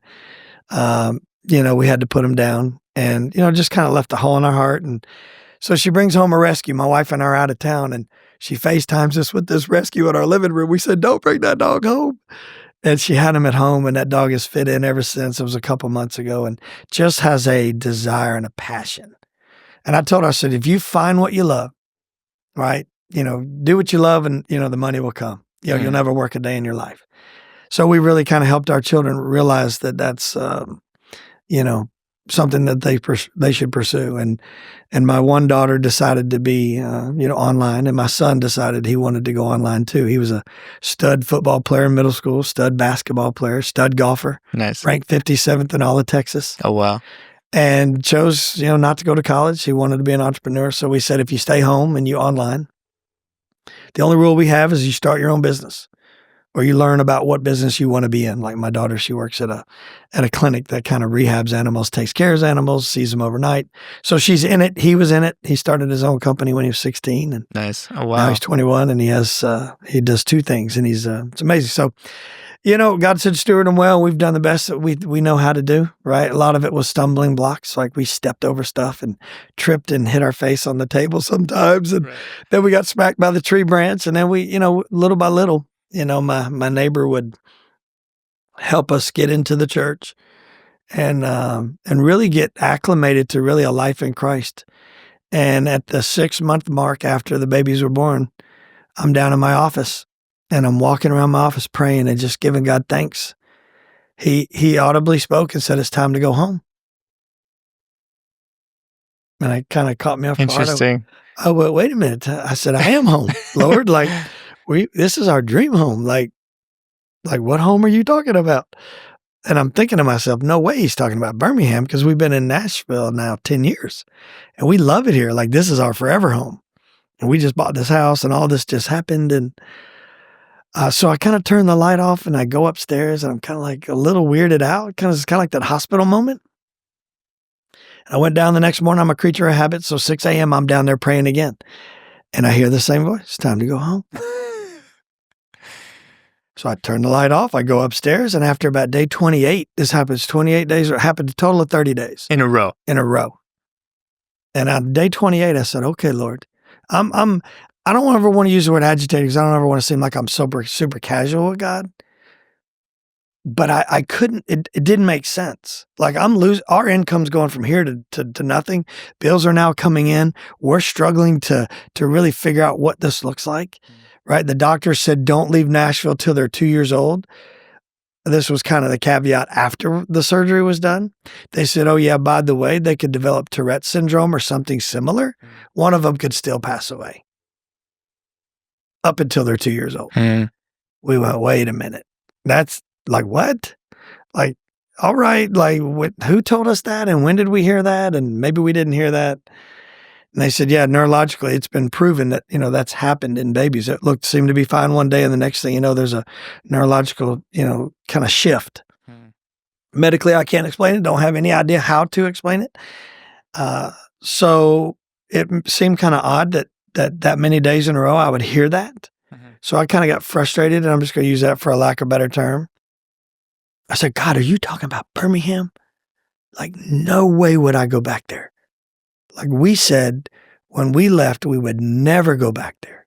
we had to put them down and, just kind of left a hole in our heart. And so she brings home a rescue. My wife and I are out of town and she FaceTimes us with this rescue in our living room. We said, don't bring that dog home. And she had him at home and that dog has fit in ever since. It was a couple months ago and just has a desire and a passion. And I told her, I said, if you find what you love, right, do what you love and, the money will come. You'll never work a day in your life. So we really kind of helped our children realize that that's, something that they should pursue. And my one daughter decided to be, online, and my son decided he wanted to go online too. He was a stud football player in middle school, stud basketball player, stud golfer. Nice. Ranked 57th in all of Texas. Oh, wow. And chose, not to go to college. He wanted to be an entrepreneur. So we said, if you stay home and you online, the only rule we have is you start your own business. Or you learn about what business you want to be in. Like my daughter, she works at a clinic that kind of rehabs animals, takes care of animals, sees them overnight. So she's in it. He was in it. He started his own company when he was 16. And nice. Oh, wow. Now he's 21 and he does 2 things and it's amazing. So, God said steward them well. We've done the best that we know how to do, right? A lot of it was stumbling blocks. Like we stepped over stuff and tripped and hit our face on the table sometimes. And then we got smacked by the tree branch. And then we, little by little, my neighbor would help us get into the church and really get acclimated to really a life in Christ. And at the 6-month mark after the babies were born, I'm down in my office and I'm walking around my office praying and just giving God thanks. He audibly spoke and said, it's time to go home. And I kind of caught me off guard. Interesting. I went, wait a minute. I said, I am home, Lord. This is our dream home. Like what home are you talking about? And I'm thinking to myself, no way he's talking about Birmingham, because we've been in Nashville now 10 years and we love it here. Like, this is our forever home. And we just bought this house and all this just happened. And so I kind of turn the light off and I go upstairs and I'm kind of like a little weirded out. It's kind of like that hospital moment. And I went down the next morning. I'm a creature of habit. So 6 a.m., I'm down there praying again. And I hear the same voice. It's time to go home. So I turn the light off. I go upstairs. And after about day 28, this happens 28 days, or it happened a total of 30 days. In a row. And on day 28, I said, okay, Lord, I don't ever want to use the word agitated, because I don't ever want to seem like I'm super casual with God. But I couldn't, it didn't make sense. Like, our income's going from here to nothing. Bills are now coming in. We're struggling to really figure out what this looks like, right? The doctor said, don't leave Nashville till they're 2 years old. This was kind of the caveat after the surgery was done. They said, oh yeah, by the way, they could develop Tourette syndrome or something similar. One of them could still pass away up until they're 2 years old. We went, wait a minute. That's like, what? Like, all right. Like, who told us that? And when did we hear that? And maybe we didn't hear that. And they said, yeah, neurologically, it's been proven that, that's happened in babies. It seemed to be fine one day, and the next thing you know, there's a neurological, kind of shift. Medically, I can't explain it. Don't have any idea how to explain it. So it seemed kind of odd that many days in a row I would hear that. So I kind of got frustrated, and I'm just going to use that for a lack of a better term. I said, God, are you talking about Birmingham? Like, no way would I go back there. Like, we said when we left, we would never go back there.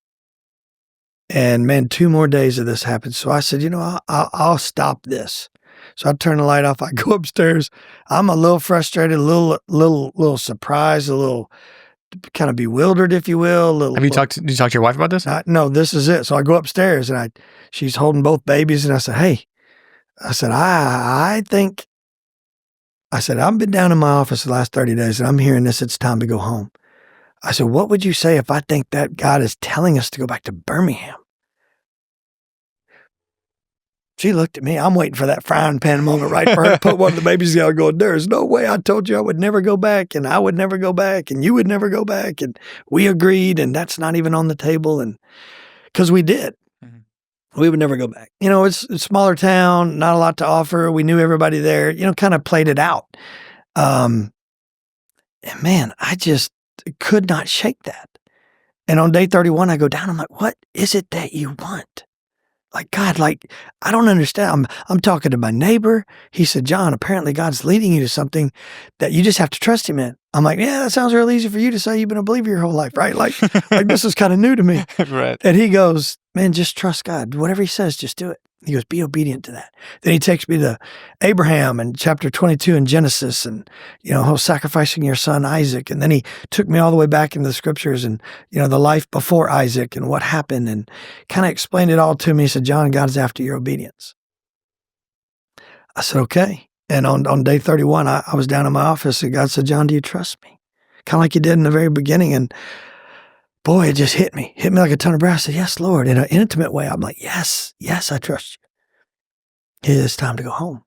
And man, 2 more days of this happened. So I said, I'll stop this. So I turn the light off. I go upstairs. I'm a little frustrated, a little surprised, a little kind of bewildered, if you will. Did you talk to your wife about this? No, this is it. So I go upstairs and she's holding both babies. And I said, hey, I think I've been down in my office the last 30 days and I'm hearing this. It's time to go home. I said, what would you say if I think that God is telling us to go back to Birmingham? She looked at me. I'm waiting for that frying pan moment, right, for her to put one of the babies together, going, there's no way. I told you I would never go back, and I would never go back, and you would never go back. And we agreed, and that's not even on the table. And because we did. We would never go back. It's a smaller town, not a lot to offer. We knew everybody there, kind of played it out. And man, I just could not shake that. And on day 31, I go down. I'm like, what is it that you want? Like, God, like, I don't understand. I'm talking to my neighbor. He said, John, apparently God's leading you to something that you just have to trust him in. I'm like, yeah, that sounds real easy for you to say. You've been a believer your whole life, right? Like this is kind of new to me. Right. And he goes, man, just trust God. Whatever he says, just do it. He goes, be obedient to that. Then he takes me to Abraham and chapter 22 in Genesis and, sacrificing your son Isaac. And then he took me all the way back into the scriptures and, the life before Isaac and what happened, and kind of explained it all to me. He said, John, God's after your obedience. I said, okay. And on day 31, I was down in my office and God said, John, do you trust me? Kind of like you did in the very beginning. And boy, it just hit me like a ton of brass. I said, yes, Lord, in an intimate way. I'm like, yes, I trust you. It is time to go home.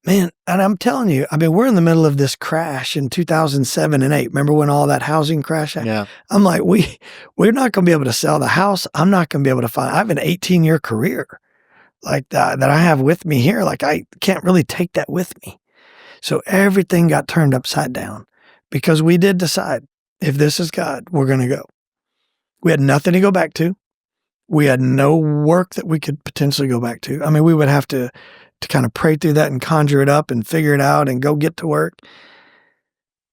Man, and I'm telling you, we're in the middle of this crash in 2007 and 8. Remember when all that housing crash happened? Yeah. I'm like, we're not going to be able to sell the house. I'm not going to be able to I have an 18-year career like that I have with me here. Like, I can't really take that with me. So everything got turned upside down because we did decide, if this is God, we're going to go. We had nothing to go back to. We had no work that we could potentially go back to. We would have to kind of pray through that and conjure it up and figure it out and go get to work.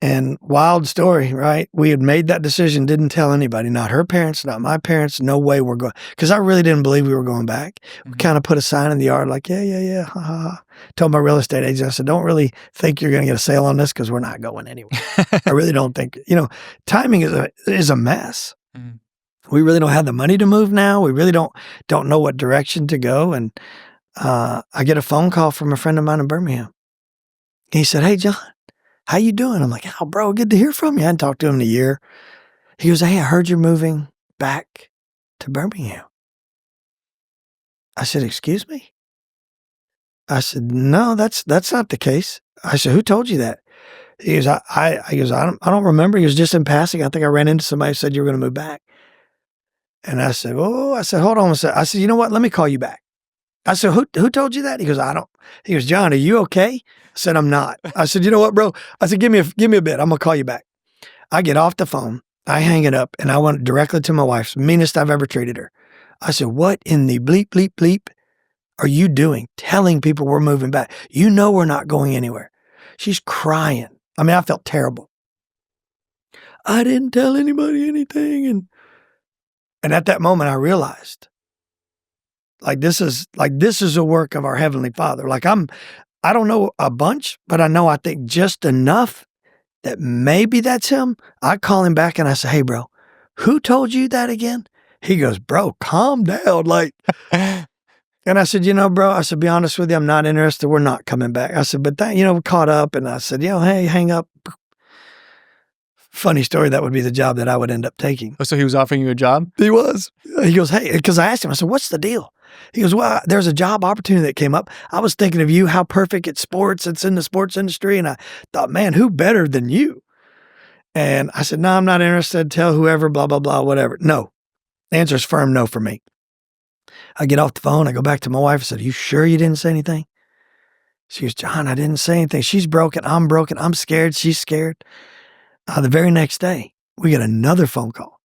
And wild story, right? We had made that decision, didn't tell anybody, not her parents, not my parents. No way we're going, because I really didn't believe we were going back. We kind of put a sign in the yard like, yeah, ha, ha, ha. Told my real estate agent, I said, don't really think you're going to get a sale on this because we're not going anywhere. I really don't think, timing is a mess. We really don't have the money to move now. We really don't know what direction to go. And I get a phone call from a friend of mine in Birmingham. He said, hey, John, how you doing? I'm like, oh, bro, good to hear from you. I hadn't talked to him in a year. He goes, hey, I heard you're moving back to Birmingham. I said, excuse me? I said, no, that's not the case. I said, who told you that? He goes, he goes, I don't remember. He was just in passing. I think I ran into somebody who said you were going to move back. And I said, hold on a second. I said, you know what? Let me call you back. I said, who told you that? He goes, I don't. He goes, John, are you okay? I said, I'm not. I said, you know what, bro? I said, give me a bit. I'm going to call you back. I get off the phone. I hang it up and I went directly to my wife's meanest I've ever treated her. I said, what in the bleep, bleep, bleep are you doing? Telling people we're moving back. You know, we're not going anywhere. She's crying. I mean, I felt terrible. I didn't tell anybody anything. And at that moment I realized, this is a work of our Heavenly Father. I don't know a bunch, but I think just enough that maybe that's him. I call him back and I say, hey, bro, who told you that again? He goes, bro, calm down. And I said, bro, I said, be honest with you, I'm not interested. We're not coming back. I said, but we caught up. And I said, hey, hang up. Funny story, that would be the job that I would end up taking. Oh, so he was offering you a job? He was. He goes, hey, because I asked him, I said, what's the deal? He goes, well, there's a job opportunity that came up. I was thinking of you, how perfect it's sports. It's in the sports industry. And I thought, man, who better than you? And I said, no, I'm not interested. Tell whoever, blah, blah, blah, whatever. No. The answer is firm no for me. I get off the phone. I go back to my wife. I said, are you sure you didn't say anything? She goes, John, I didn't say anything. She's broken. I'm scared. She's scared. The very next day, we get another phone call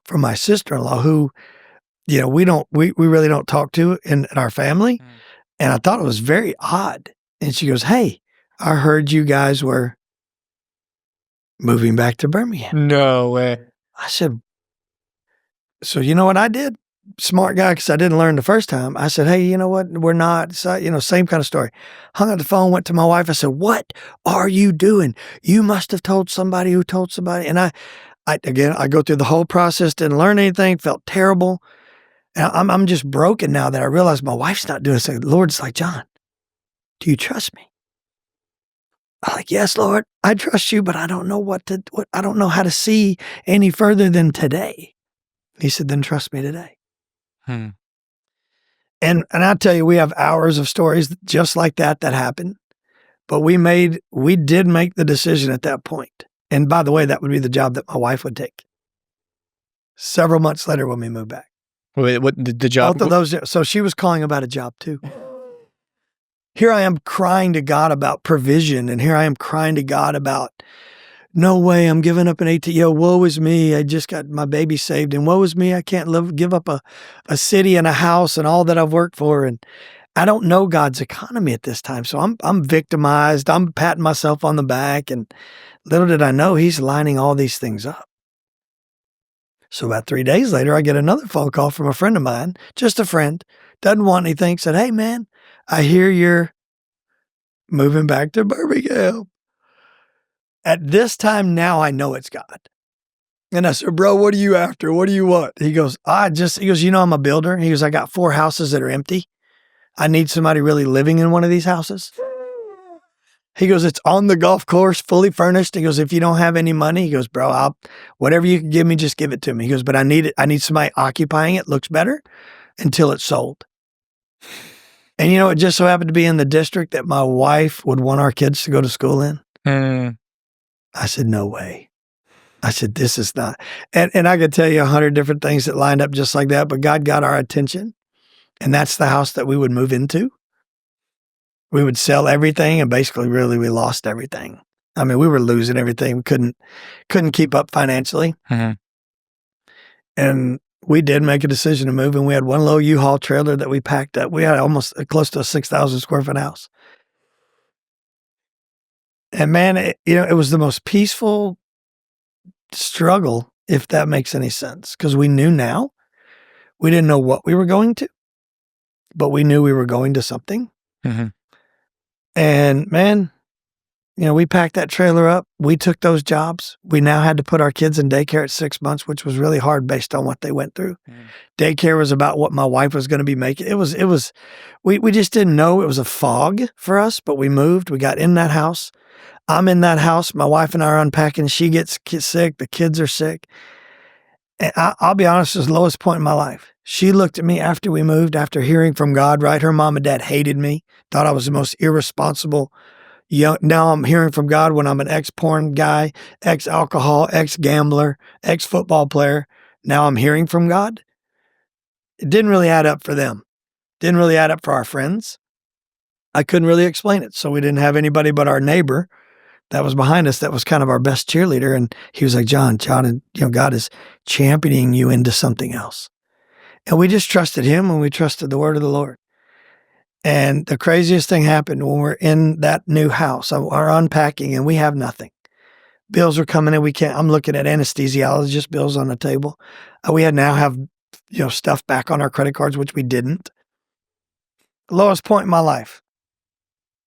from my sister-in-law who, we really don't talk to in our family. Mm. And I thought it was very odd. And she goes, hey, I heard you guys were moving back to Birmingham. No way. I said, so you know what I did? Smart guy, because I didn't learn the first time. I said, hey, you know what? We're not, so, same kind of story. Hung up the phone, went to my wife. I said, what are you doing? You must have told somebody who told somebody. And I go through the whole process, didn't learn anything, felt terrible. And I'm just broken now that I realize my wife's not doing it. The Lord's like, John, do you trust me? I'm like, yes, Lord, I trust you, but I don't know I don't know how to see any further than today. He said, then trust me today. And I tell you, we have hours of stories just like that happened. But we did make the decision at that point. And by the way, that would be the job that my wife would take. Several months later when we moved back. Wait, what the job? Both of those. So she was calling about a job too. Here I am crying to God about provision. And here I am crying to God about, no way, I'm giving up an 18. Woe is me. I just got my baby saved. And woe is me. I can't give up a city and a house and all that I've worked for. And I don't know God's economy at this time. So I'm victimized. I'm patting myself on the back. And little did I know he's lining all these things up. So about 3 days later, I get another phone call from a friend of mine, just a friend, doesn't want anything, said, hey man, I hear you're moving back to Birmingham. At this time now, I know it's God. And I said, bro, what are you after? What do you want? He goes, I'm a builder. He goes, I got 4 houses that are empty. I need somebody really living in one of these houses. He goes, it's on the golf course, fully furnished. He goes, if you don't have any money, he goes, bro, whatever you can give me, just give it to me. He goes, but I need it. I need somebody occupying it. Looks better until it's sold. And it just so happened to be in the district that my wife would want our kids to go to school in. I said, no way. I said, this is not. And I could tell you 100 different things that lined up just like that, but God got our attention. And that's the house that we would move into. We would sell everything, and basically, really, we lost everything. I mean, we were losing everything. We couldn't keep up financially. Mm-hmm. And we did make a decision to move, and we had one little U-Haul trailer that we packed up. We had almost close to a 6,000 square foot house. And man, it was the most peaceful struggle, if that makes any sense, because we knew now. We didn't know what we were going to, but we knew we were going to something. Mm-hmm. And man, we packed that trailer up. We took those jobs. We now had to put our kids in daycare at 6 months, which was really hard based on what they went through. Daycare was about what my wife was going to be making. We just didn't know. It was a fog for us, but we moved. We got in that house. I'm in that house. My wife and I are unpacking. She gets sick. The kids are sick. And I'll be honest, it was the lowest point in my life. She looked at me after we moved, after hearing from God, right? Her mom and dad hated me, thought I was the most irresponsible young. Now I'm hearing from God when I'm an ex-porn guy, ex-alcohol, ex-gambler, ex-football player. Now I'm hearing from God. It didn't really add up for them. Didn't really add up for our friends. I couldn't really explain it. So we didn't have anybody but our neighbor that was behind us that was kind of our best cheerleader. And he was like, John, and God is championing you into something else. And we just trusted him and we trusted the word of the Lord. And the craziest thing happened when we're in that new house. We're unpacking and we have nothing. Bills are coming in. I'm looking at anesthesiologist bills on the table. We now have, stuff back on our credit cards, which we didn't. Lowest point in my life.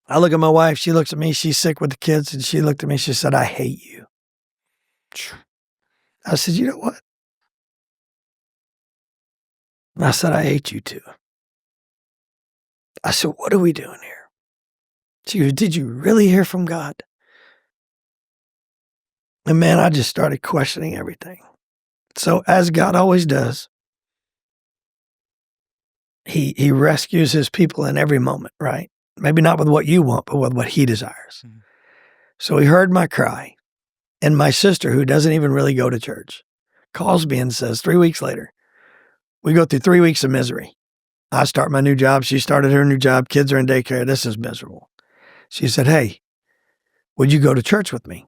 I look at my wife. She looks at me. She's sick with the kids. And she looked at me. She said, I hate you. I said, you know what? I said, I hate you too. I said, what are we doing here? She goes, did you really hear from God? And man, I just started questioning everything. So as God always does, he rescues his people in every moment, right? Maybe not with what you want, but with what he desires. Mm-hmm. So he heard my cry. And my sister, who doesn't even really go to church, calls me and says, 3 weeks later, we go through 3 weeks of misery. I start my new job. She started her new job. Kids are in daycare. This is miserable. She said, hey, would you go to church with me?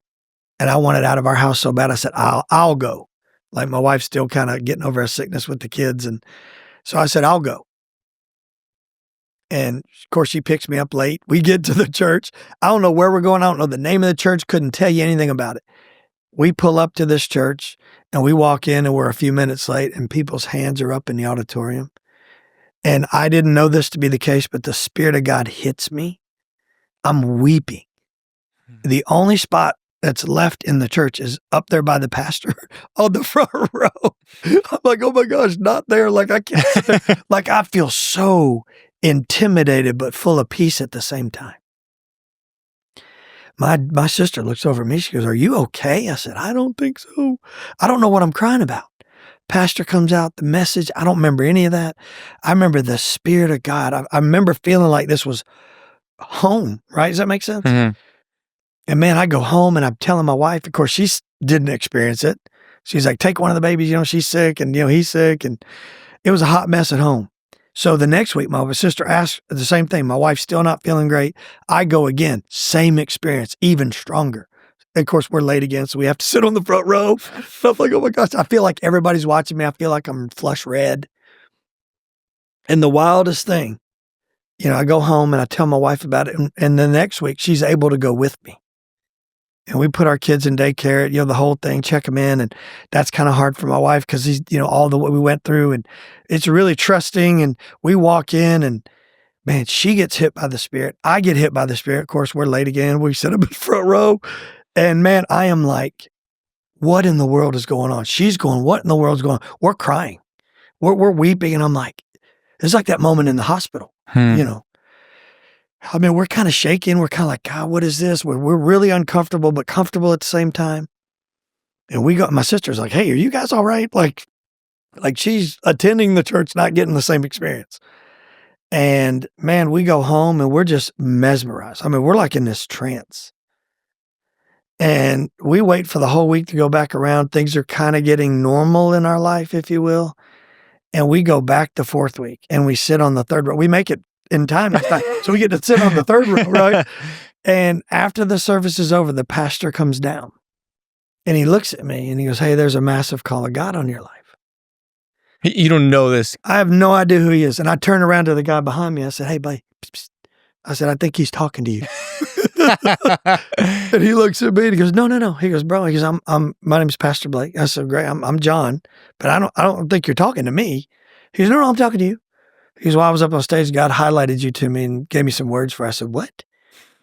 And I wanted out of our house so bad. I said, I'll go. Like my wife's still kind of getting over a sickness with the kids. And so I said, I'll go. And of course, she picks me up late. We get to the church. I don't know where we're going. I don't know the name of the church. Couldn't tell you anything about it. We pull up to this church and we walk in and we're a few minutes late and people's hands are up in the auditorium. And I didn't know this to be the case, but the Spirit of God hits me. I'm weeping. The only spot that's left in the church is up there by the pastor on the front row. I'm like, oh my gosh, not there. Like I can't sit there. Like I feel so intimidated, but full of peace at the same time. My sister looks over at me. She goes, are you okay? I said, I don't think so. I don't know what I'm crying about. Pastor comes out, the message. I don't remember any of that. I remember the Spirit of God. I remember feeling like this was home, right? Does that make sense? Mm-hmm. And man, I go home and I'm telling my wife, of course, she didn't experience it. She's like, take one of the babies, she's sick and, he's sick. And it was a hot mess at home. So the next week, my sister asked the same thing. My wife's still not feeling great. I go again, same experience, even stronger. And of course, we're late again, so we have to sit on the front row. I'm like, oh my gosh, I feel like everybody's watching me. I feel like I'm flush red. And the wildest thing, I go home and I tell my wife about it. And the next week, she's able to go with me. And we put our kids in daycare, the whole thing, check them in. And that's kind of hard for my wife because he's, all the what we went through. And it's really trusting. And we walk in and man, she gets hit by the Spirit. I get hit by the Spirit. Of course, we're late again. We sit up in the front row. And man, I am like, what in the world is going on? She's going, what in the world's going on? We're crying. We're weeping. And I'm like, it's like that moment in the hospital, I mean, we're kind of shaking. We're kind of like, God, what is this? We're really uncomfortable, but comfortable at the same time. And my sister's like, hey, are you guys all right? Like she's attending the church, not getting the same experience. And man, we go home and we're just mesmerized. I mean, we're like in this trance. And we wait for the whole week to go back around. Things are kind of getting normal in our life, if you will. And we go back the fourth week and we sit on the third row. We make it in time next time. So we get to sit on the third row, right? And after the service is over, the pastor comes down and he looks at me and he goes, hey, there's a massive call of God on your life. You don't know this. I have no idea who he is. And I turned around to the guy behind me. I said, hey, buddy. I said, I think he's talking to you. And he looks at me and he goes, no. He goes, bro, my name's Pastor Blake. I said, great. I'm John, but I don't think you're talking to me. He goes, no, I'm talking to you. He goes, well, I was up on stage. God highlighted you to me and gave me some words for it. I said, what?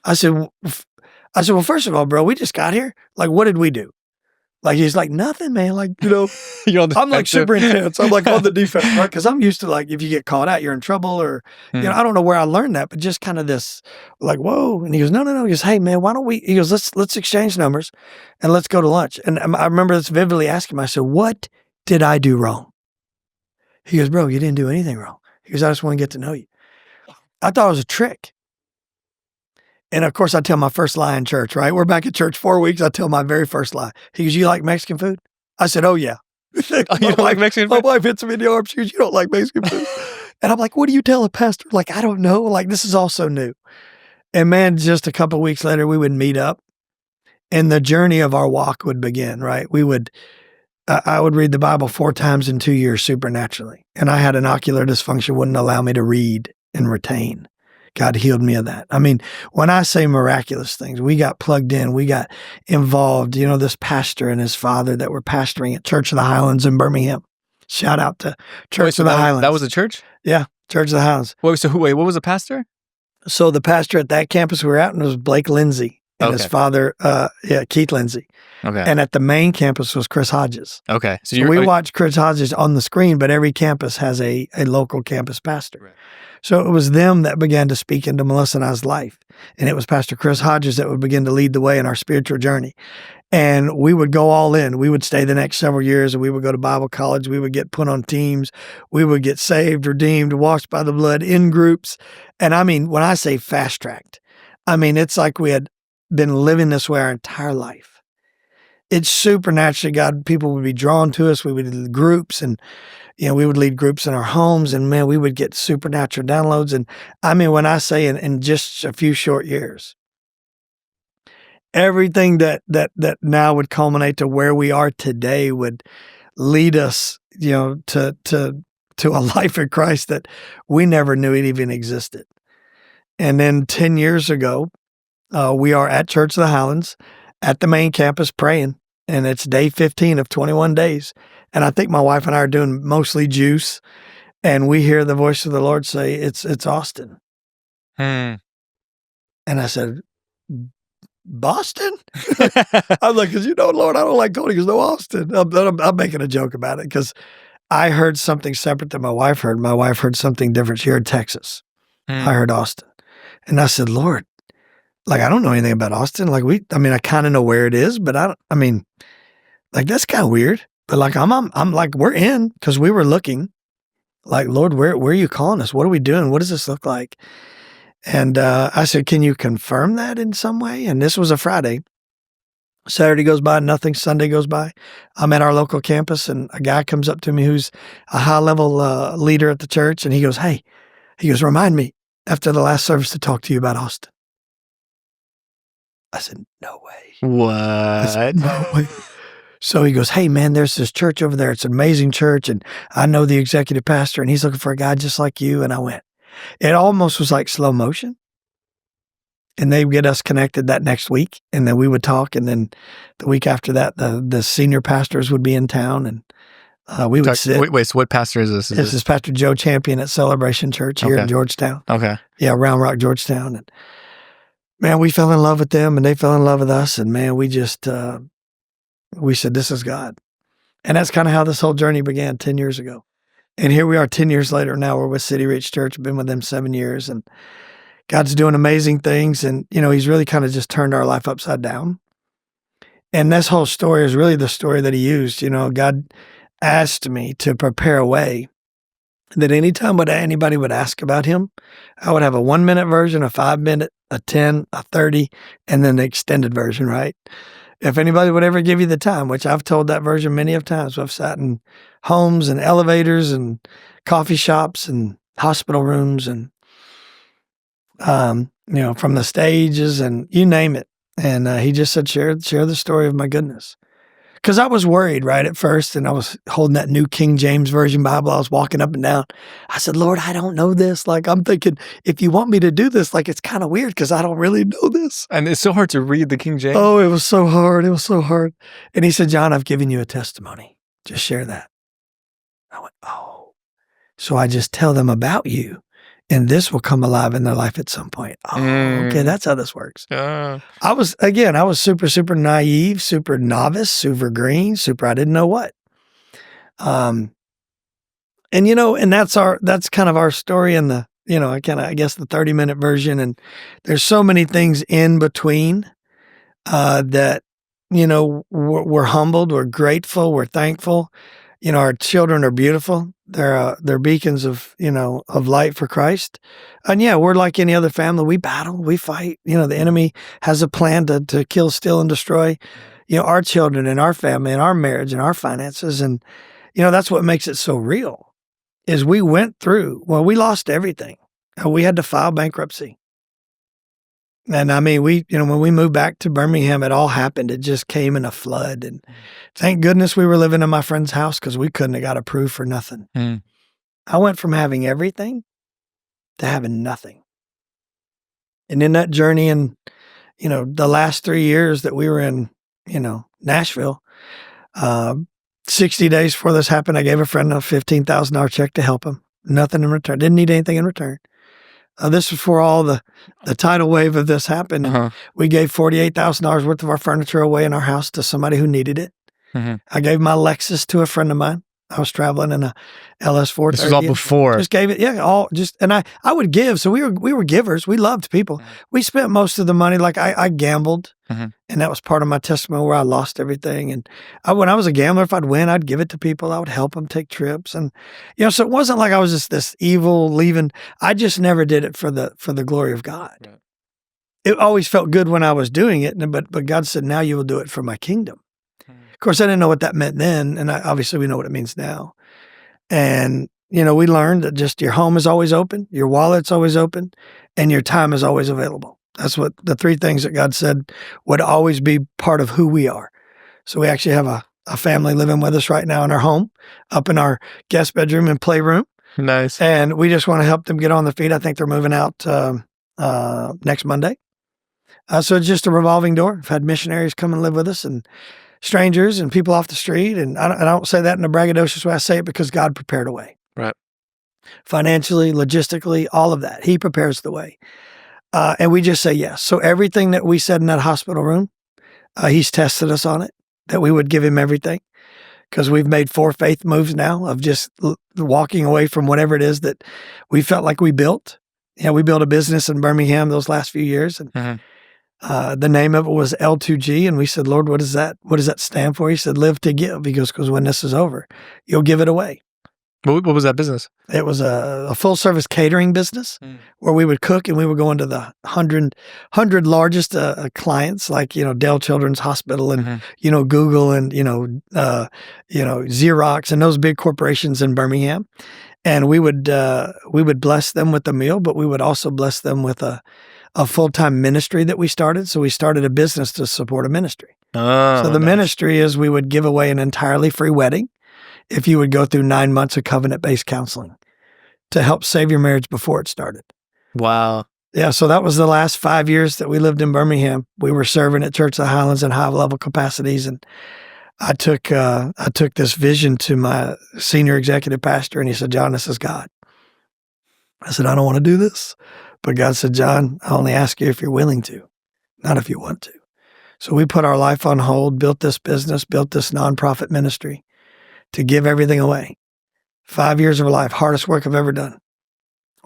I said, well, first of all, bro, we just got here. Like, what did we do? Like, he's like, nothing, man. Like, I'm like super intense. I'm like on the defense, right? Because I'm used to like, if you get caught out, you're in trouble or, I don't know where I learned that, but just kind of this like, whoa. And he goes, no. He goes, hey man, why don't we, he goes, let's exchange numbers and let's go to lunch. And I remember this vividly asking him, I said, what did I do wrong? He goes, bro, you didn't do anything wrong. He goes, I just want to get to know you. I thought it was a trick. And of course, I tell my first lie in church, right? We're back at church 4 weeks. I tell my very first lie. He goes, you like Mexican food? I said, oh, yeah. Oh, you don't like Mexican food? My wife hits me in the arm. She goes, you don't like Mexican food? And I'm like, what do you tell a pastor? Like, I don't know. Like, this is all so new. And man, just a couple of weeks later, we would meet up and the journey of our walk would begin, right? I would read the Bible 4 times in 2 years supernaturally. And I had an ocular dysfunction, wouldn't allow me to read and retain. God healed me of that. I mean, when I say miraculous things, we got plugged in, we got involved. You know, this pastor and his father that were pastoring at Church of the Highlands in Birmingham. Shout out to Church of the Highlands. That was a church? Yeah, Church of the Highlands. Wait, what was the pastor? So the pastor at that campus we were at was Blake Lindsay and his father, Keith Lindsay. Okay. And at the main campus was Chris Hodges. Okay. So we watched Chris Hodges on the screen, but every campus has a local campus pastor. Right. So it was them that began to speak into Melissa and I's life. And it was Pastor Chris Hodges that would begin to lead the way in our spiritual journey. And we would go all in. We would stay the next several years and we would go to Bible college. We would get put on teams. We would get saved, redeemed, washed by the blood in groups. And I mean, when I say fast tracked, I mean, it's like we had been living this way our entire life. It's supernaturally, God, people would be drawn to us. We would lead groups and, you know, we would lead groups in our homes and man, we would get supernatural downloads. And I mean, when I say in just a few short years, everything that now would culminate to where we are today would lead us, you know, to a life in Christ that we never knew it even existed. And then 10 years ago, we are at Church of the Highlands at the main campus praying, and it's day 15 of 21 days. And I think my wife and I are doing mostly juice, and we hear the voice of the Lord say, it's Austin. And I said, Boston? I'm like, because you know, Lord, I don't like going to no Austin. I'm making a joke about it because I heard something separate than my wife heard. My wife heard something different. She heard Texas. I heard Austin. And I said, Lord, like, I don't know anything about Austin. Like I kind of know where it is, but like, that's kind of weird. But like, I'm like, we're in because we were looking like, Lord, where are you calling us? What are we doing? What does this look like? And I said, can you confirm that in some way? And this was a Friday. Saturday goes by, nothing. Sunday goes by. I'm at our local campus and a guy comes up to me who's a high-level leader at the church. And he goes, remind me after the last service to talk to you about Austin. I said, no way. What? I said, no way. So he goes, hey, man, there's this church over there. It's an amazing church. And I know the executive pastor and he's looking for a guy just like you. And I went, it almost was like slow motion. And they would get us connected that next week. And then we would talk. And then the week after that, the senior pastors would be in town and we would sit. Wait, so what pastor is this? This is Pastor Joe Champion at Celebration Church here in Georgetown. Okay. Yeah, Round Rock, Georgetown. And man, we fell in love with them and they fell in love with us. And man, we just, we said, this is God. And that's kind of how this whole journey began 10 years ago. And here we are 10 years later. Now we're with City Reach Church. I've been with them 7 years and God's doing amazing things. And, you know, he's really kind of just turned our life upside down. And this whole story is really the story that he used. You know, God asked me to prepare a way that anytime anybody would ask about him, I would have a 1-minute version, a 5-minute, a 10, a 30, and then the extended version, right? If anybody would ever give you the time, which I've told that version many of times. I've sat in homes and elevators and coffee shops and hospital rooms and, you know, from the stages and you name it. And he just said, share the story of my goodness. Because I was worried, right, at first, and I was holding that New King James Version Bible. I was walking up and down. I said, Lord, I don't know this. Like, I'm thinking, if you want me to do this, like, it's kind of weird because I don't really know this. And it's so hard to read the King James. Oh, it was so hard. It was so hard. And he said, John, I've given you a testimony. Just share that. I went, oh. So I just tell them about you. And this will come alive in their life at some point. Oh, okay, that's how this works. I was super, super naive, super novice, super green, I didn't know what. And you know, and that's kind of our story in the, you know, I guess the 30-minute version. And there's so many things in between that, you know, we're humbled, we're grateful, we're thankful. Our children are beautiful. They're beacons of light for Christ. And yeah, we're like any other family. We battle, we fight. The enemy has a plan to kill, steal, and destroy. Our children and our family and our marriage and our finances. And that's what makes it so real. Is we went through. Well, we lost everything. We had to file bankruptcy. And I mean, when we moved back to Birmingham, it all happened. It just came in a flood. And thank goodness we were living in my friend's house because we couldn't have got approved for nothing. I went from having everything to having nothing. And in that journey, and, the last 3 years that we were in, Nashville, 60 days before this happened, I gave a friend a $15,000 check to help him. Nothing in return. Didn't need anything in return. This was before all the tidal wave of this happened. We gave $48,000 worth of our furniture away in our house to somebody who needed it. I gave my Lexus to a friend of mine. I was traveling in a LS 430. This was all before. Just gave it, and I would give. So we were givers. We loved people. We spent most of the money. Like I gambled, and that was part of my testimony where I lost everything. And when I was a gambler, if I'd win, I'd give it to people. I would help them take trips, and so it wasn't like I was just this evil leaving. I just never did it for the glory of God. Right. It always felt good when I was doing it, but God said, "Now you will do it for my kingdom." Of course, I didn't know what that meant then, and obviously we know what it means now. And, we learned that just your home is always open, your wallet's always open, and your time is always available. That's what the 3 things that God said would always be part of who we are. So we actually have a family living with us right now in our home, up in our guest bedroom and playroom. Nice. And we just want to help them get on their feet. I think they're moving out next Monday. So it's just a revolving door. I've had missionaries come and live with us, and strangers and people off the street. And I don't say that in a braggadocious way. I say it because God prepared a way. Right. Financially, logistically, all of that. He prepares the way. And we just say yes. So everything that we said in that hospital room, he's tested us on it, that we would give him everything. Because we've made 4 faith moves now of just walking away from whatever it is that we felt like we built. We built a business in Birmingham those last few years. And the name of it was L2G, and we said, "Lord, what does that stand for?" He said, "Live to give." He goes, "Because when this is over, you'll give it away." What was that business? It was a full service catering business where we would cook, and we would go into the 100 largest clients, like Dell Children's Hospital and Google and Xerox and those big corporations in Birmingham, and we would bless them with a meal, but we would also bless them with a full-time ministry that we started. So we started a business to support a ministry. So the ministry is we would give away an entirely free wedding if you would go through 9 months of covenant-based counseling to help save your marriage before it started. Wow. Yeah, so that was the last 5 years that we lived in Birmingham. We were serving at Church of the Highlands in high-level capacities, and I took this vision to my senior executive pastor, and he said, "John, this is God." I said, "I don't want to do this." But God said, "John, I only ask you if you're willing to, not if you want to." So we put our life on hold, built this business, built this nonprofit ministry to give everything away. 5 years of our life, hardest work I've ever done.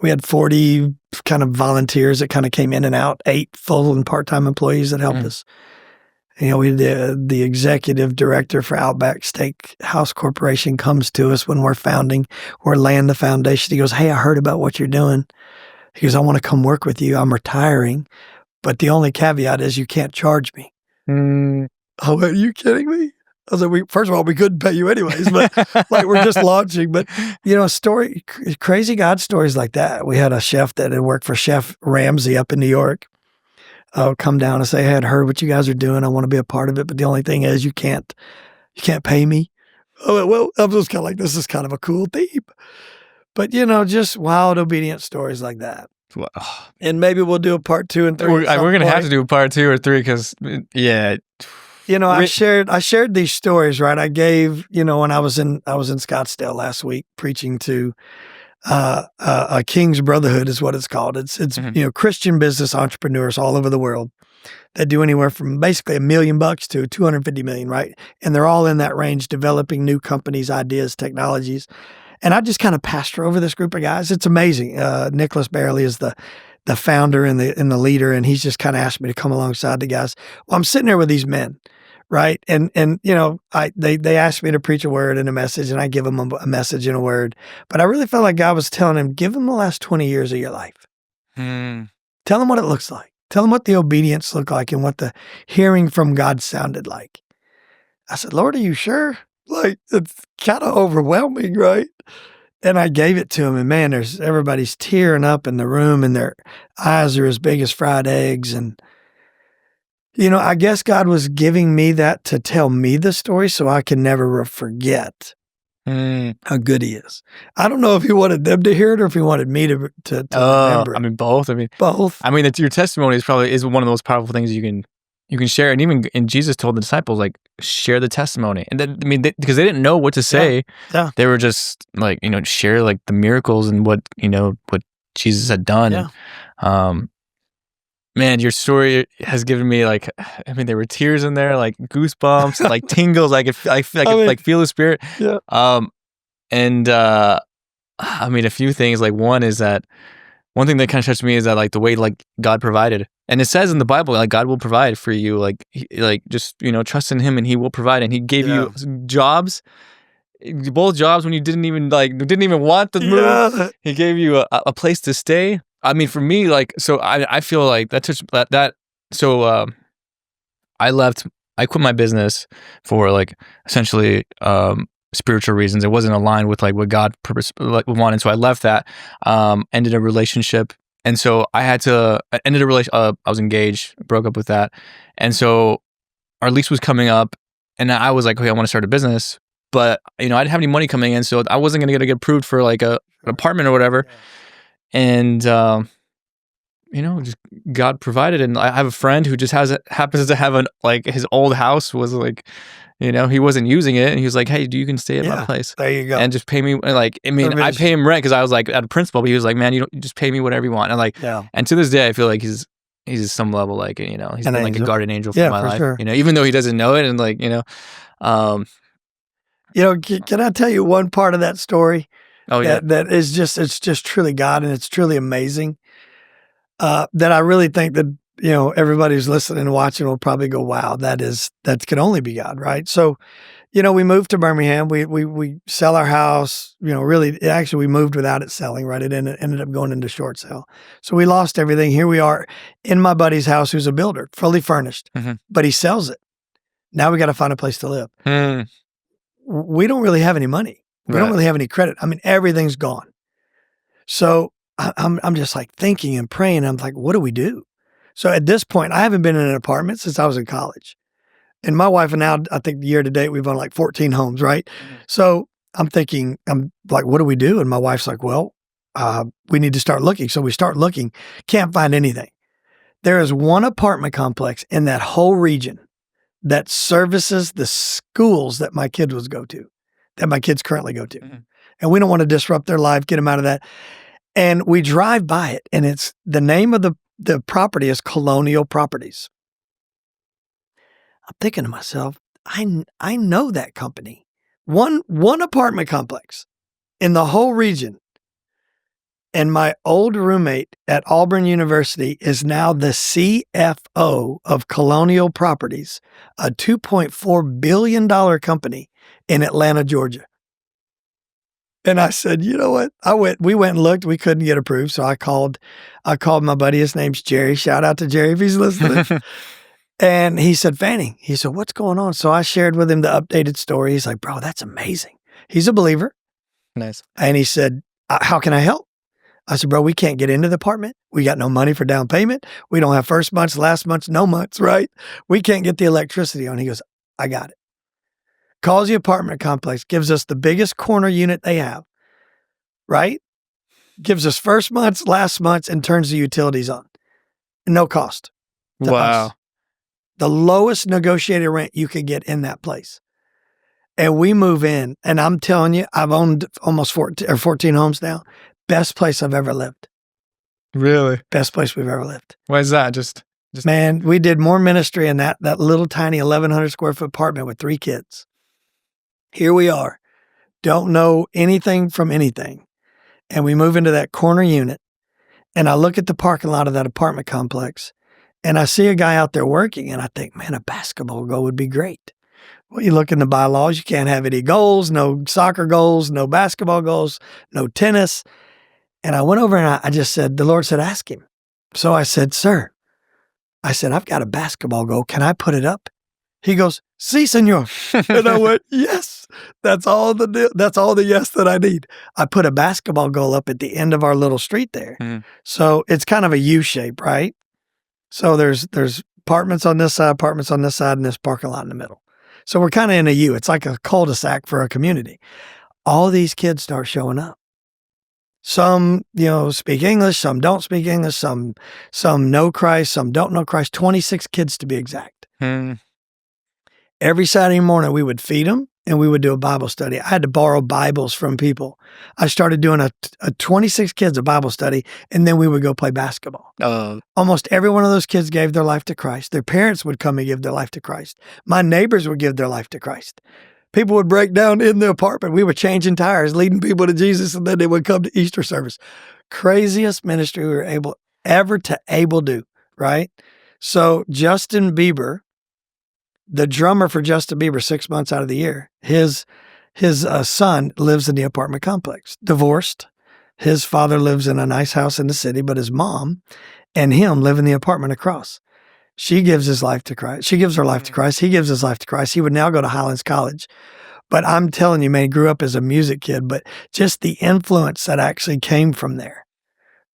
We had 40 kind of volunteers that kind of came in and out, 8 full and part-time employees that helped us. We did the executive director for Outback Steakhouse Corporation comes to us when we're founding. We're laying the foundation. He goes, "Hey, I heard about what you're doing." He goes, "I want to come work with you. I'm retiring, but the only caveat is you can't charge me." I went, "Are you kidding me?" I was like, first of all, we couldn't pay you anyways, but like we're just launching. But, crazy God stories like that. We had a chef that had worked for Chef Ramsay up in New York come down and say, "Hey, I'd heard what you guys are doing. I want to be a part of it. But the only thing is you can't pay me." I went, well, I was kind of like, this is kind of a cool theme. But, just wild, obedient stories like that. Wow. And maybe we'll do a part 2 and 3. We're going to have to do a part 2 or 3 because, yeah. I shared these stories, right? I gave, when I was in Scottsdale last week preaching to a King's Brotherhood is what it's called. It's Christian business entrepreneurs all over the world that do anywhere from basically $1 million to $250 million, right? And they're all in that range, developing new companies, ideas, technologies. And I just kind of pastor over this group of guys. It's amazing. Nicholas Barely is the founder and the leader, and he's just kind of asked me to come alongside the guys. Well, I'm sitting there with these men, right? And you know, they asked me to preach a word and a message, and I give them a message and a word. But I really felt like God was telling him, give them the last 20 years of your life. Tell them what it looks like. Tell them what the obedience looked like and what the hearing from God sounded like. I said, Lord, are you sure? Like, it's kind of overwhelming, right? And I gave it to him, and man, everybody's tearing up in the room, and their eyes are as big as fried eggs. And, you know, I guess God was giving me that to tell me the story so I can never forget how good he is. I don't know if he wanted them to hear it or if he wanted me to remember it. I mean, both. I mean, Both. I mean, your testimony is one of the most powerful things you can share. And even Jesus told the disciples, like, share the testimony. And then, I mean, because they didn't know what to say. Yeah. They were just like, you know, share like the miracles and what Jesus had done. Yeah. And, man, your story has given me, like, I mean, there were tears in there, like goosebumps, like tingles. I could feel the Spirit. Yeah. And I mean, a few things. Like, one thing that kind of touched me is that, like, the way, like, God provided, and it says in the Bible, like, God will provide for you. Like, just, you know, trust in him and he will provide. And he gave you jobs, both jobs when you didn't even want to move. He gave you a place to stay. I mean, for me, like, so I feel like that touched that. So I quit my business for, like, essentially spiritual reasons. It wasn't aligned with, like, what God wanted. So I left that, ended a relationship. And so I ended a relationship. I was engaged, broke up with that. And so our lease was coming up, and I was like, okay, I want to start a business. But, you know, I didn't have any money coming in, so I wasn't going to get approved for, like, an apartment or whatever. And, you know, just God provided. And I have a friend who just happens to have his old house was, like, you know, he wasn't using it, and he was like, hey, you can stay at my place. There you go. And just pay me, like, I mean, I pay him rent because I was, like, at a principal, but he was like, man, you just pay me whatever you want. And, like, and to this day, I feel like he's at some level, like, you know, he's been like a guardian angel for my life. Sure. You know, even though he doesn't know it, and, like, you know, you know, can I tell you one part of that story? Oh yeah, that is it's just truly God, and it's truly amazing. That I really think that, you know, everybody who's listening and watching will probably go, wow, that can only be God, right? So, you know, we moved to Birmingham. We sell our house. You know, really, actually, we moved without it selling, right? It ended up going into short sale. So we lost everything. Here we are in my buddy's house, who's a builder, fully furnished, but he sells it. Now we got to find a place to live. We don't really have any money. We don't really have any credit. I mean, everything's gone. So I'm just, like, thinking and praying. I'm like, what do we do? So at this point, I haven't been in an apartment since I was in college. And my wife and I think year to date, we've owned like 14 homes, right? So I'm thinking, I'm like, what do we do? And my wife's like, well, we need to start looking. So we start looking, can't find anything. There is one apartment complex in that whole region that services the schools that my kids currently go to. And we don't want to disrupt their life, get them out of that. And we drive by it, and it's the name of the property is Colonial Properties. I'm thinking to myself, I know that company. One apartment complex in the whole region. And my old roommate at Auburn University is now the CFO of Colonial Properties, a $2.4 billion company in Atlanta, Georgia. And I said, you know what? We went and looked. We couldn't get approved. So I called my buddy. His name's Jerry. Shout out to Jerry if he's listening. And he said, Fanning, he said, what's going on? So I shared with him the updated story. He's like, bro, that's amazing. He's a believer. Nice. And he said, how can I help? I said, bro, we can't get into the apartment. We got no money for down payment. We don't have first months, last months, no months, right? We can't get the electricity on. He goes, I got it. Calls the apartment complex, gives us the biggest corner unit they have, right? Gives us first months, last months, and turns the utilities on. No cost. Wow. Us. The lowest negotiated rent you could get in that place. And we move in, and I'm telling you, I've owned almost 14 homes now. Best place I've ever lived. Really? Best place we've ever lived. Why is that? Just man, we did more ministry in that little tiny 1,100 square foot apartment with 3 kids. Here we are. Don't know anything from anything. And we move into that corner unit, and I look at the parking lot of that apartment complex, And I see a guy out there working, and I think, man, a basketball goal would be great. Well, you look in the bylaws, you can't have any goals, no soccer goals, no basketball goals, no tennis. And I went over and I just said, the Lord said, ask him. So I said, sir, I said, I've got a basketball goal. Can I put it up? He goes, si, senor. And I went, yes, that's all the yes that I need. I put a basketball goal up at the end of our little street there. Mm. So it's kind of a U shape, right? So there's apartments on this side, and this parking lot in the middle. So we're kind of in a U. It's like a cul-de-sac for a community. All these kids start showing up. Some, speak English, some don't speak English, some know Christ, some don't know Christ, 26 kids to be exact. Mm. Every Saturday morning, we would feed them and we would do a Bible study. I had to borrow Bibles from people. I started doing a 26 kids a Bible study, and then we would go play basketball. Almost every one of those kids gave their life to Christ. Their parents would come and give their life to Christ. My neighbors would give their life to Christ. People would break down in the apartment. We were changing tires, leading people to Jesus, and then they would come to Easter service. Craziest ministry we were ever to do, right? So Justin Bieber, the drummer for Justin Bieber, 6 months out of the year, his son lives in the apartment complex, divorced. His father lives in a nice house in the city, but his mom and him live in the apartment across. She gives his life to Christ. She gives her life to Christ. He gives his life to Christ. He would now go to Highlands College. But I'm telling you, man, he grew up as a music kid, but just the influence that actually came from there,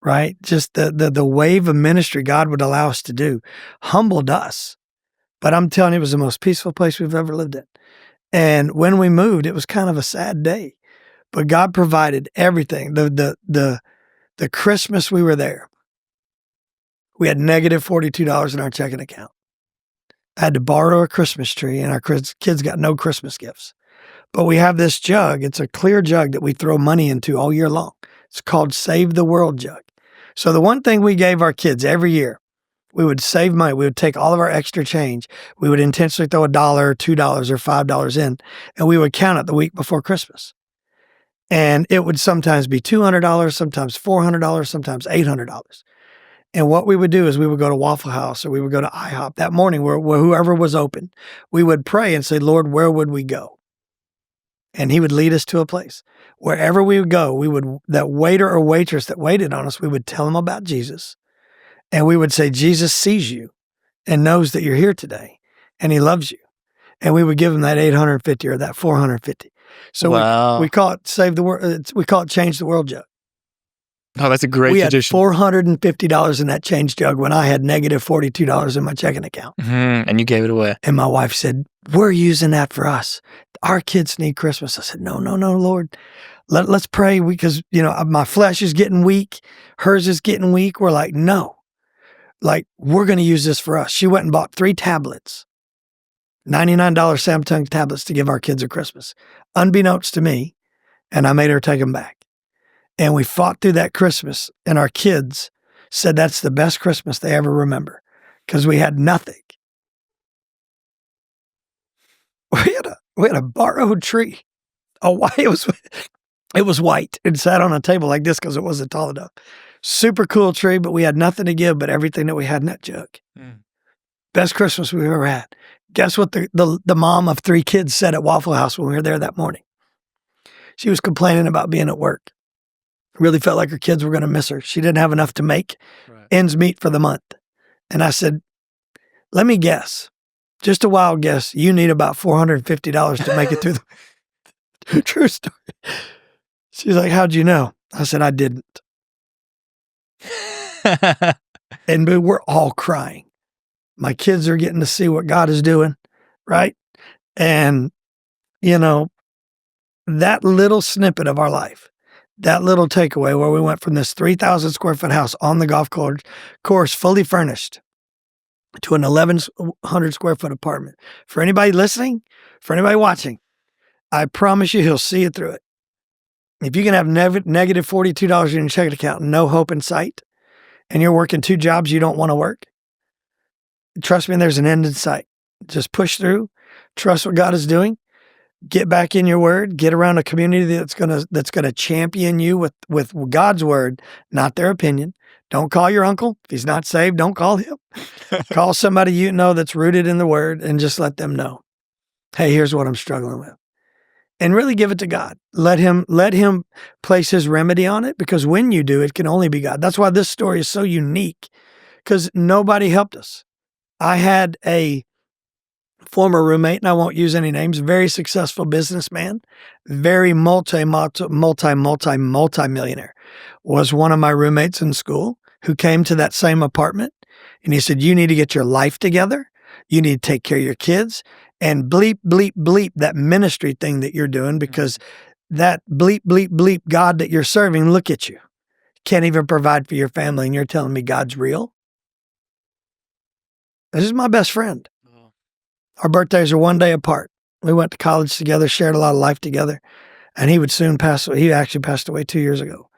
right? Just the wave of ministry God would allow us to do humbled us. But I'm telling you, it was the most peaceful place we've ever lived in. And when we moved, it was kind of a sad day. But God provided everything. The Christmas we were there, we had negative $42 in our checking account. I had to borrow a Christmas tree, and our kids got no Christmas gifts. But we have this jug. It's a clear jug that we throw money into all year long. It's called Save the World Jug. So the one thing we gave our kids every year, we would save money. We would take all of our extra change. We would intentionally throw $1, $2, or $5 in, and we would count it the week before Christmas. And it would sometimes be $200, sometimes $400, sometimes $800. And what we would do is we would go to Waffle House or we would go to IHOP that morning where whoever was open. We would pray and say, Lord, where would we go? And he would lead us to a place. Wherever we would go, that waiter or waitress that waited on us, we would tell them about Jesus. And we would say, Jesus sees you and knows that you're here today and he loves you. And we would give them that $850 or that $450. So wow. we call it Save the World. We call it Change the World Jug. Oh, that's a great tradition. We had $450 in that change jug when I had negative $42 in my checking account. Mm-hmm. And you gave it away. And my wife said, we're using that for us. Our kids need Christmas. I said, no, Lord. Let's pray because, my flesh is getting weak. Hers is getting weak. We're like, no. Like, we're going to use this for us. She went and bought 3 tablets, $99 Samsung tablets to give our kids at Christmas, unbeknownst to me. And I made her take them back. And we fought through that Christmas, and our kids said that's the best Christmas they ever remember because we had nothing. We had a borrowed tree. It was white and sat on a table like this because it wasn't tall enough. Super cool tree, but we had nothing to give but everything that we had in that jug. Mm. Best Christmas we've ever had. Guess what the mom of 3 kids said at Waffle House when we were there that morning? She was complaining about being at work. Really felt like her kids were going to miss her. She didn't have enough to make ends meet for the month. And I said, let me guess, just a wild guess, you need about $450 to make it through the true story. She's like, how'd you know? I said, I didn't. And we're all crying. My kids are getting to see what God is doing, right? And, that little snippet of our life, that little takeaway where we went from this 3,000 square foot house on the golf course, fully furnished, to an 1,100 square foot apartment. For anybody listening, for anybody watching, I promise you he'll see you through it. If you can have negative $42 in your checking account and no hope in sight, and you're working 2 jobs you don't want to work, trust me, there's an end in sight. Just push through, trust what God is doing. Get back in your word, get around a community that's gonna champion you with God's word, not their opinion. Don't call your uncle. If he's not saved, don't call him. Call somebody you know that's rooted in the word and just let them know, hey, here's what I'm struggling with. And really give it to God. Let him place his remedy on it, because when you do, it can only be God. That's why this story is so unique, because nobody helped us. I had a former roommate, and I won't use any names, very successful businessman, very multi-millionaire, was one of my roommates in school who came to that same apartment. And he said, you need to get your life together. You need to take care of your kids and bleep, bleep, bleep that ministry thing that you're doing, because that bleep, bleep, bleep God that you're serving, look at you. Can't even provide for your family, and you're telling me God's real? This is my best friend. Our birthdays are one day apart. We went to college together, shared a lot of life together, and he would soon pass away. He actually passed away 2 years ago.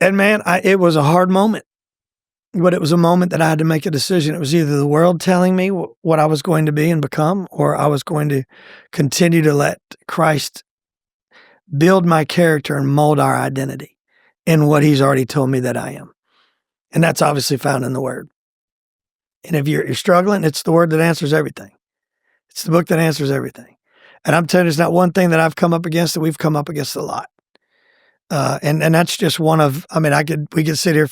And man, it was a hard moment, but it was a moment that I had to make a decision. It was either the world telling me what I was going to be and become, or I was going to continue to let Christ build my character and mold our identity in what he's already told me that I am. And that's obviously found in the word. And if you're struggling, it's the word that answers everything. It's the book that answers everything. And I'm telling you, there's not one thing that I've come up against that we've come up against a lot. And that's just one of, I mean, we could sit here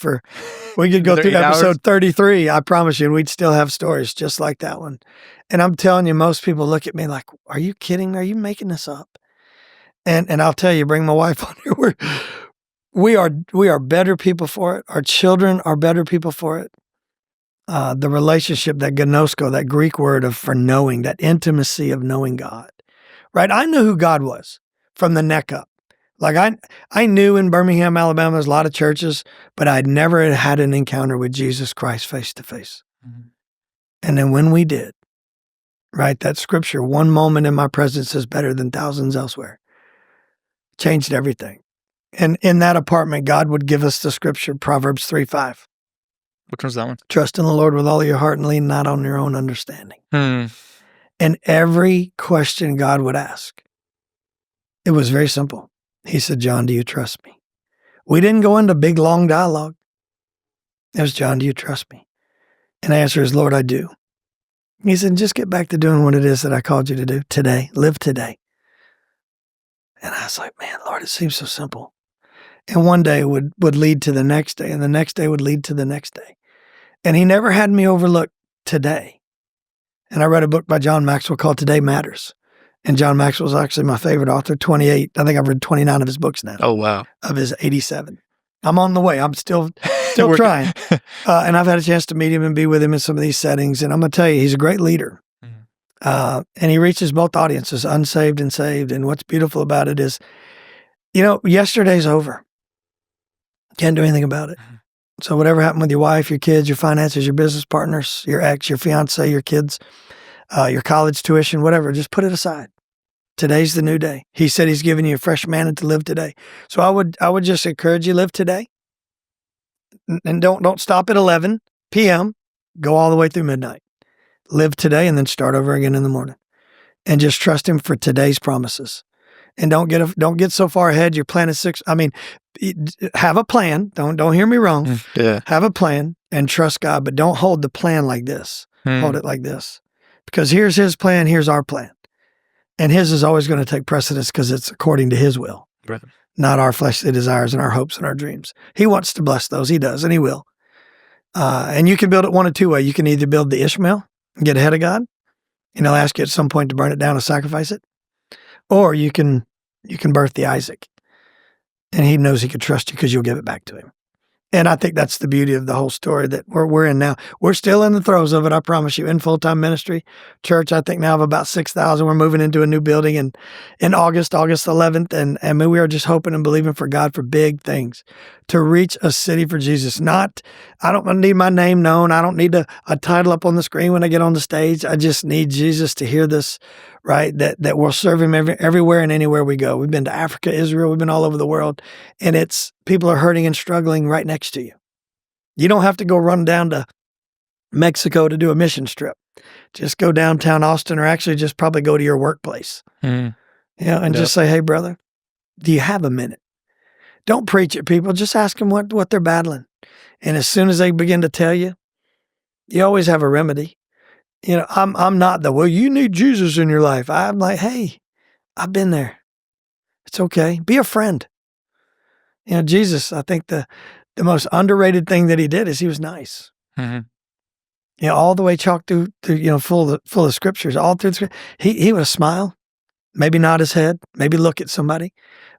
we could go through episode 33, I promise you, and we'd still have stories just like that one. And I'm telling you, most people look at me like, are you kidding me? Are you making this up? And I'll tell you, bring my wife on here. We are better people for it. Our children are better people for it. The relationship, that gnosko, that Greek word for knowing, that intimacy of knowing God, right? I knew who God was from the neck up. Like I knew in Birmingham, Alabama, there's a lot of churches, but I'd never had an encounter with Jesus Christ face to face. And then when we did, right, that scripture, one moment in my presence is better than thousands elsewhere, changed everything. And in that apartment, God would give us the scripture, Proverbs 3:5. Which one's that one? Trust in the Lord with all your heart and lean not on your own understanding. And every question God would ask, it was very simple. He said, John, do you trust me? We didn't go into big, long dialogue. It was, John, do you trust me? And the answer is, Lord, I do. He said, just get back to doing what it is that I called you to do today. Live today. And I was like, man, Lord, it seems so simple. And one day would lead to the next day, and the next day would lead to the next day. And he never had me overlook today. And I read a book by John Maxwell called Today Matters. And John Maxwell's actually my favorite author, 28. I think I've read 29 of his books now. Oh, wow. Of his 87. I'm on the way. I'm still trying. And I've had a chance to meet him and be with him in some of these settings. And I'm going to tell you, he's a great leader. And he reaches both audiences, unsaved and saved. And what's beautiful about it is, yesterday's over. Can't do anything about it. So whatever happened with your wife, your kids, your finances, your business partners, your ex, your fiance, your kids, your college tuition, whatever, just put it aside. Today's the new day. He said he's giving you a fresh manna to live today. So I would just encourage you, live today. And don't stop at 11 p.m. Go all the way through midnight. Live today and then start over again in the morning. And just trust him for today's promises. And don't get so far ahead. You're planning have a plan. Don't hear me wrong. Yeah. Have a plan and trust God, but don't hold the plan like this. Hold it like this. Because here's his plan, here's our plan. And his is always going to take precedence because it's according to his will, not our fleshly desires and our hopes and our dreams. He wants to bless those. He does, and he will. And you can build it one of two ways. You can either build the Ishmael and get ahead of God, and he'll ask you at some point to burn it down and sacrifice it. Or you can birth the Isaac, and he knows he can trust you because you'll give it back to him. And I think that's the beauty of the whole story that we're in now. We're still in the throes of it, I promise you, in full-time ministry. Church, I think now of about 6,000. We're moving into a new building in August 11th. And we are just hoping and believing for God for big things, to reach a city for Jesus. I don't need my name known. I don't need a title up on the screen when I get on the stage. I just need Jesus to hear this, right? That we'll serve him everywhere and anywhere we go. We've been to Africa, Israel. We've been all over the world. And people are hurting and struggling right next to you. You don't have to go run down to Mexico to do a mission trip. Just go downtown Austin, or actually just probably go to your workplace. And just say, hey, brother, do you have a minute? Don't preach at people. Just ask them what they're battling. And as soon as they begin to tell you, you always have a remedy. I'm not well, you need Jesus in your life. I'm like, hey, I've been there. It's okay. Be a friend. Jesus, I think the most underrated thing that he did is he was nice. Mm-hmm. All the way chalked through full of scriptures, all through the scripture. He would smile, maybe nod his head, maybe look at somebody,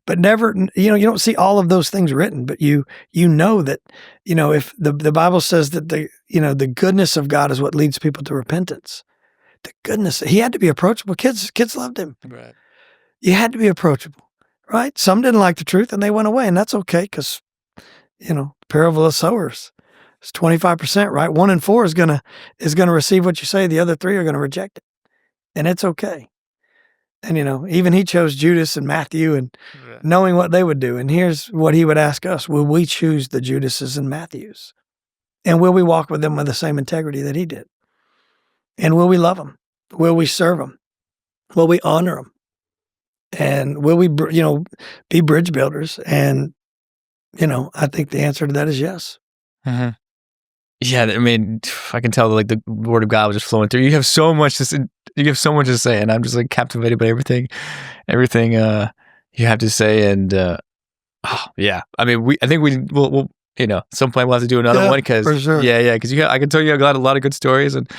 but never, you don't see all of those things written, but you know that, if the Bible says that the goodness of God is what leads people to repentance. The goodness, he had to be approachable. Kids loved him. Right. You had to be approachable, right? Some didn't like the truth and they went away, and that's okay because, parable of sowers. It's 25%, right? 1 in 4 is gonna receive what you say. The other 3 are gonna reject it, and it's okay. And even he chose Judas and Matthew, and knowing what they would do. And here's what he would ask us: will we choose the Judases and Matthews, and will we walk with them with the same integrity that he did? And will we love them? Will we serve them? Will we honor them? And will we, be bridge builders? And I think the answer to that is yes. Mm-hmm. Yeah, I mean, I can tell the word of God was just flowing through. You have so much to say, and I'm just captivated by everything you have to say. And yeah, I mean, I think we'll some point we'll have to do another one because sure. because I can tell you got a lot of good stories and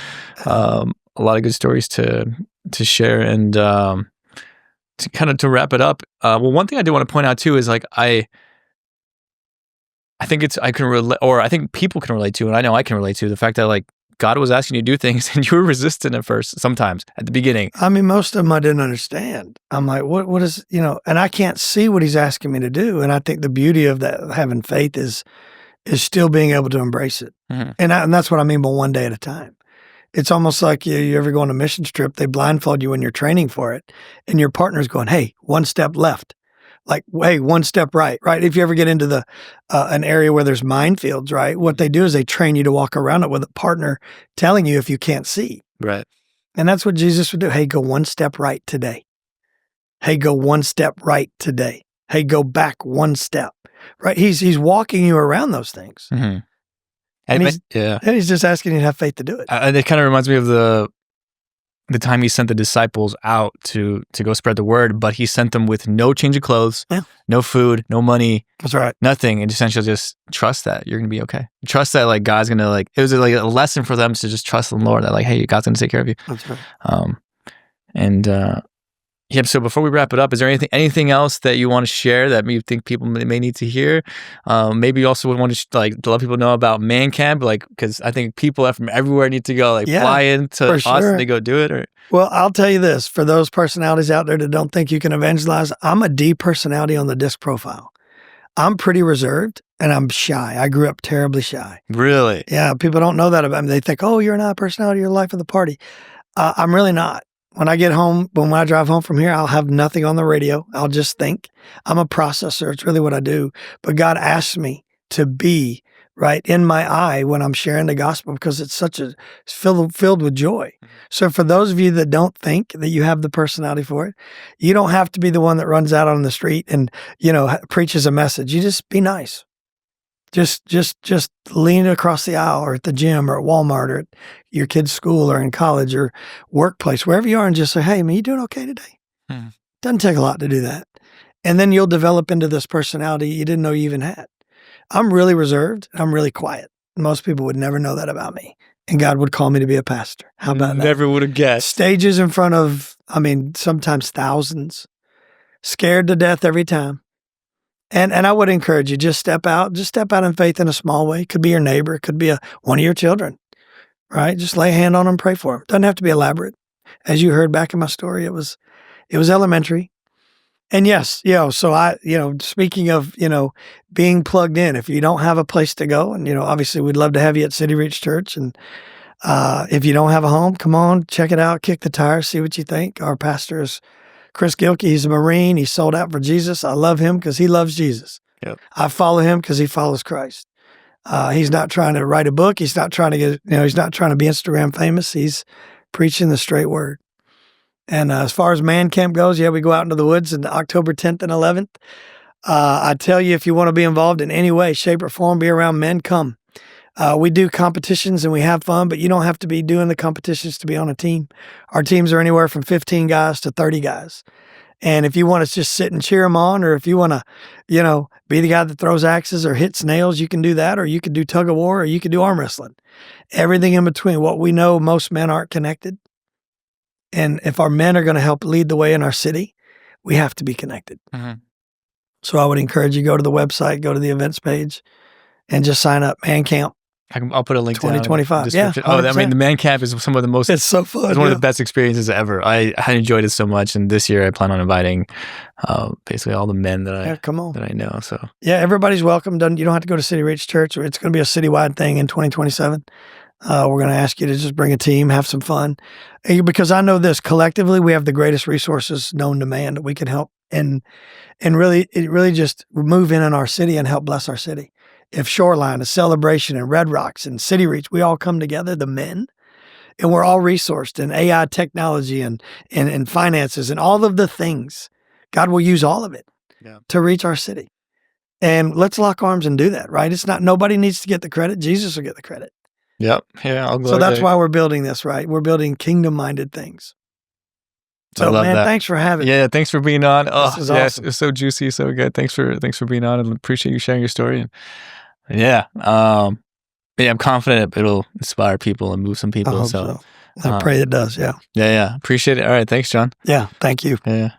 a lot of good stories to share. And to kind of wrap it up, one thing I did want to point out too is I think I can relate, or I think people can relate to, and I know I can relate to the fact that God was asking you to do things and you were resistant at first, sometimes at the beginning. I mean, most of them I didn't understand. I'm like, what is, and I can't see what he's asking me to do. And I think the beauty of that, having faith is still being able to embrace it. Mm-hmm. And that's what I mean by one day at a time. It's almost like you ever go on a mission trip, they blindfold you when you're training for it, and your partner's going, hey, 1 step left. Hey, 1 step right? If you ever get into an area where there's minefields, right? What they do is they train you to walk around it with a partner telling you if you can't see. Right. And that's what Jesus would do. Hey, go 1 step right today. Hey, go 1 step right today. Hey, go back 1 step. Right? He's walking you around those things. Mm-hmm. And he's just asking you to have faith to do it. And it kind of reminds me of the time he sent the disciples out to go spread the word, but he sent them with no change of clothes, no food, no money. That's right. Nothing. And essentially just trust that you're going to be okay. Trust that God's going to it was a lesson for them to just trust the Lord that hey, God's going to take care of you. That's right. So before we wrap it up, is there anything else that you want to share that you think people may need to hear? Maybe you also would want to let people know about Man Camp, because I think people from everywhere need to go fly into us and they go do it. Well, I'll tell you this, for those personalities out there that don't think you can evangelize, I'm a D personality on the disc profile. I'm pretty reserved and I'm shy. I grew up terribly shy. Really? Yeah, people don't know that about me. They think, oh, you're not a personality, you're the life of the party. I'm really not. When I get home, when I drive home from here, I'll have nothing on the radio. I'll just think. I'm a processor. It's really what I do. But God asked me to be right in my eye when I'm sharing the gospel because it's filled with joy. So for those of you that don't think that you have the personality for it, you don't have to be the one that runs out on the street and, preaches a message. You just be nice. Just lean across the aisle or at the gym or at Walmart or at your kid's school or in college or workplace, wherever you are, and just say, hey, man, you doing okay today? Doesn't take a lot to do that. And then you'll develop into this personality you didn't know you even had. I'm really reserved. I'm really quiet. Most people would never know that about me. And God would call me to be a pastor. How about that? Never would have guessed. Stages in front of, sometimes thousands. Scared to death every time. And I would encourage you, just step out in faith in a small way. It could be your neighbor. It could be one of your children, right? Just lay a hand on them, pray for them. Doesn't have to be elaborate. As you heard back in my story, it was elementary. And yes, so speaking of, being plugged in, if you don't have a place to go, and, obviously we'd love to have you at City Reach Church. And if you don't have a home, come on, check it out, kick the tires, see what you think. Our pastor is Chris Gilkey. He's a Marine. He's sold out for Jesus. I love him because he loves Jesus. Yep. I follow him because he follows Christ. He's not trying to write a book. He's not trying to get, he's not trying to be Instagram famous. He's preaching the straight word. And as far as Man Camp goes, we go out into the woods on October 10th and 11th. I tell you, if you want to be involved in any way, shape, or form, be around men, come. We do competitions and we have fun, but you don't have to be doing the competitions to be on a team. Our teams are anywhere from 15 guys to 30 guys. And if you want to just sit and cheer them on, or if you want to, be the guy that throws axes or hits nails, you can do that, or you could do tug of war, or you could do arm wrestling. Everything in between. What we know, most men aren't connected. And if our men are going to help lead the way in our city, we have to be connected. Mm-hmm. So I would encourage you, go to the website, go to the events page, and just sign up. Man Camp I'll put a link 2025. down in the description. Yeah, I mean, the Man Camp is some of the most. It's so fun. It's one of the best experiences ever. I enjoyed it so much, and this year I plan on inviting basically all the men that I know. So yeah, everybody's welcome. You don't have to go to City Reach Church. It's going to be a citywide thing in 2027. We're going to ask you to just bring a team, have some fun, because I know this, collectively we have the greatest resources known to man that we can help and really just move in our city and help bless our city. If Shoreline, a Celebration, and Red Rocks and City Reach, we all come together, the men, and we're all resourced in AI technology and finances and all of the things. God will use all of it to reach our city. And let's lock arms and do that, right? It's not, nobody needs to get the credit. Jesus will get the credit. Yep. Yeah. So that's why we're building this, right? We're building kingdom-minded things. So, I love that. Thanks for having me. Yeah, thanks for being on. Oh, this is awesome. It's so juicy, so good. Thanks for being on, and appreciate you sharing your story. And I'm confident it'll inspire people and move some people. I hope so. I pray it does. Yeah. Yeah. Appreciate it. All right. Thanks, John. Yeah. Thank you. Yeah.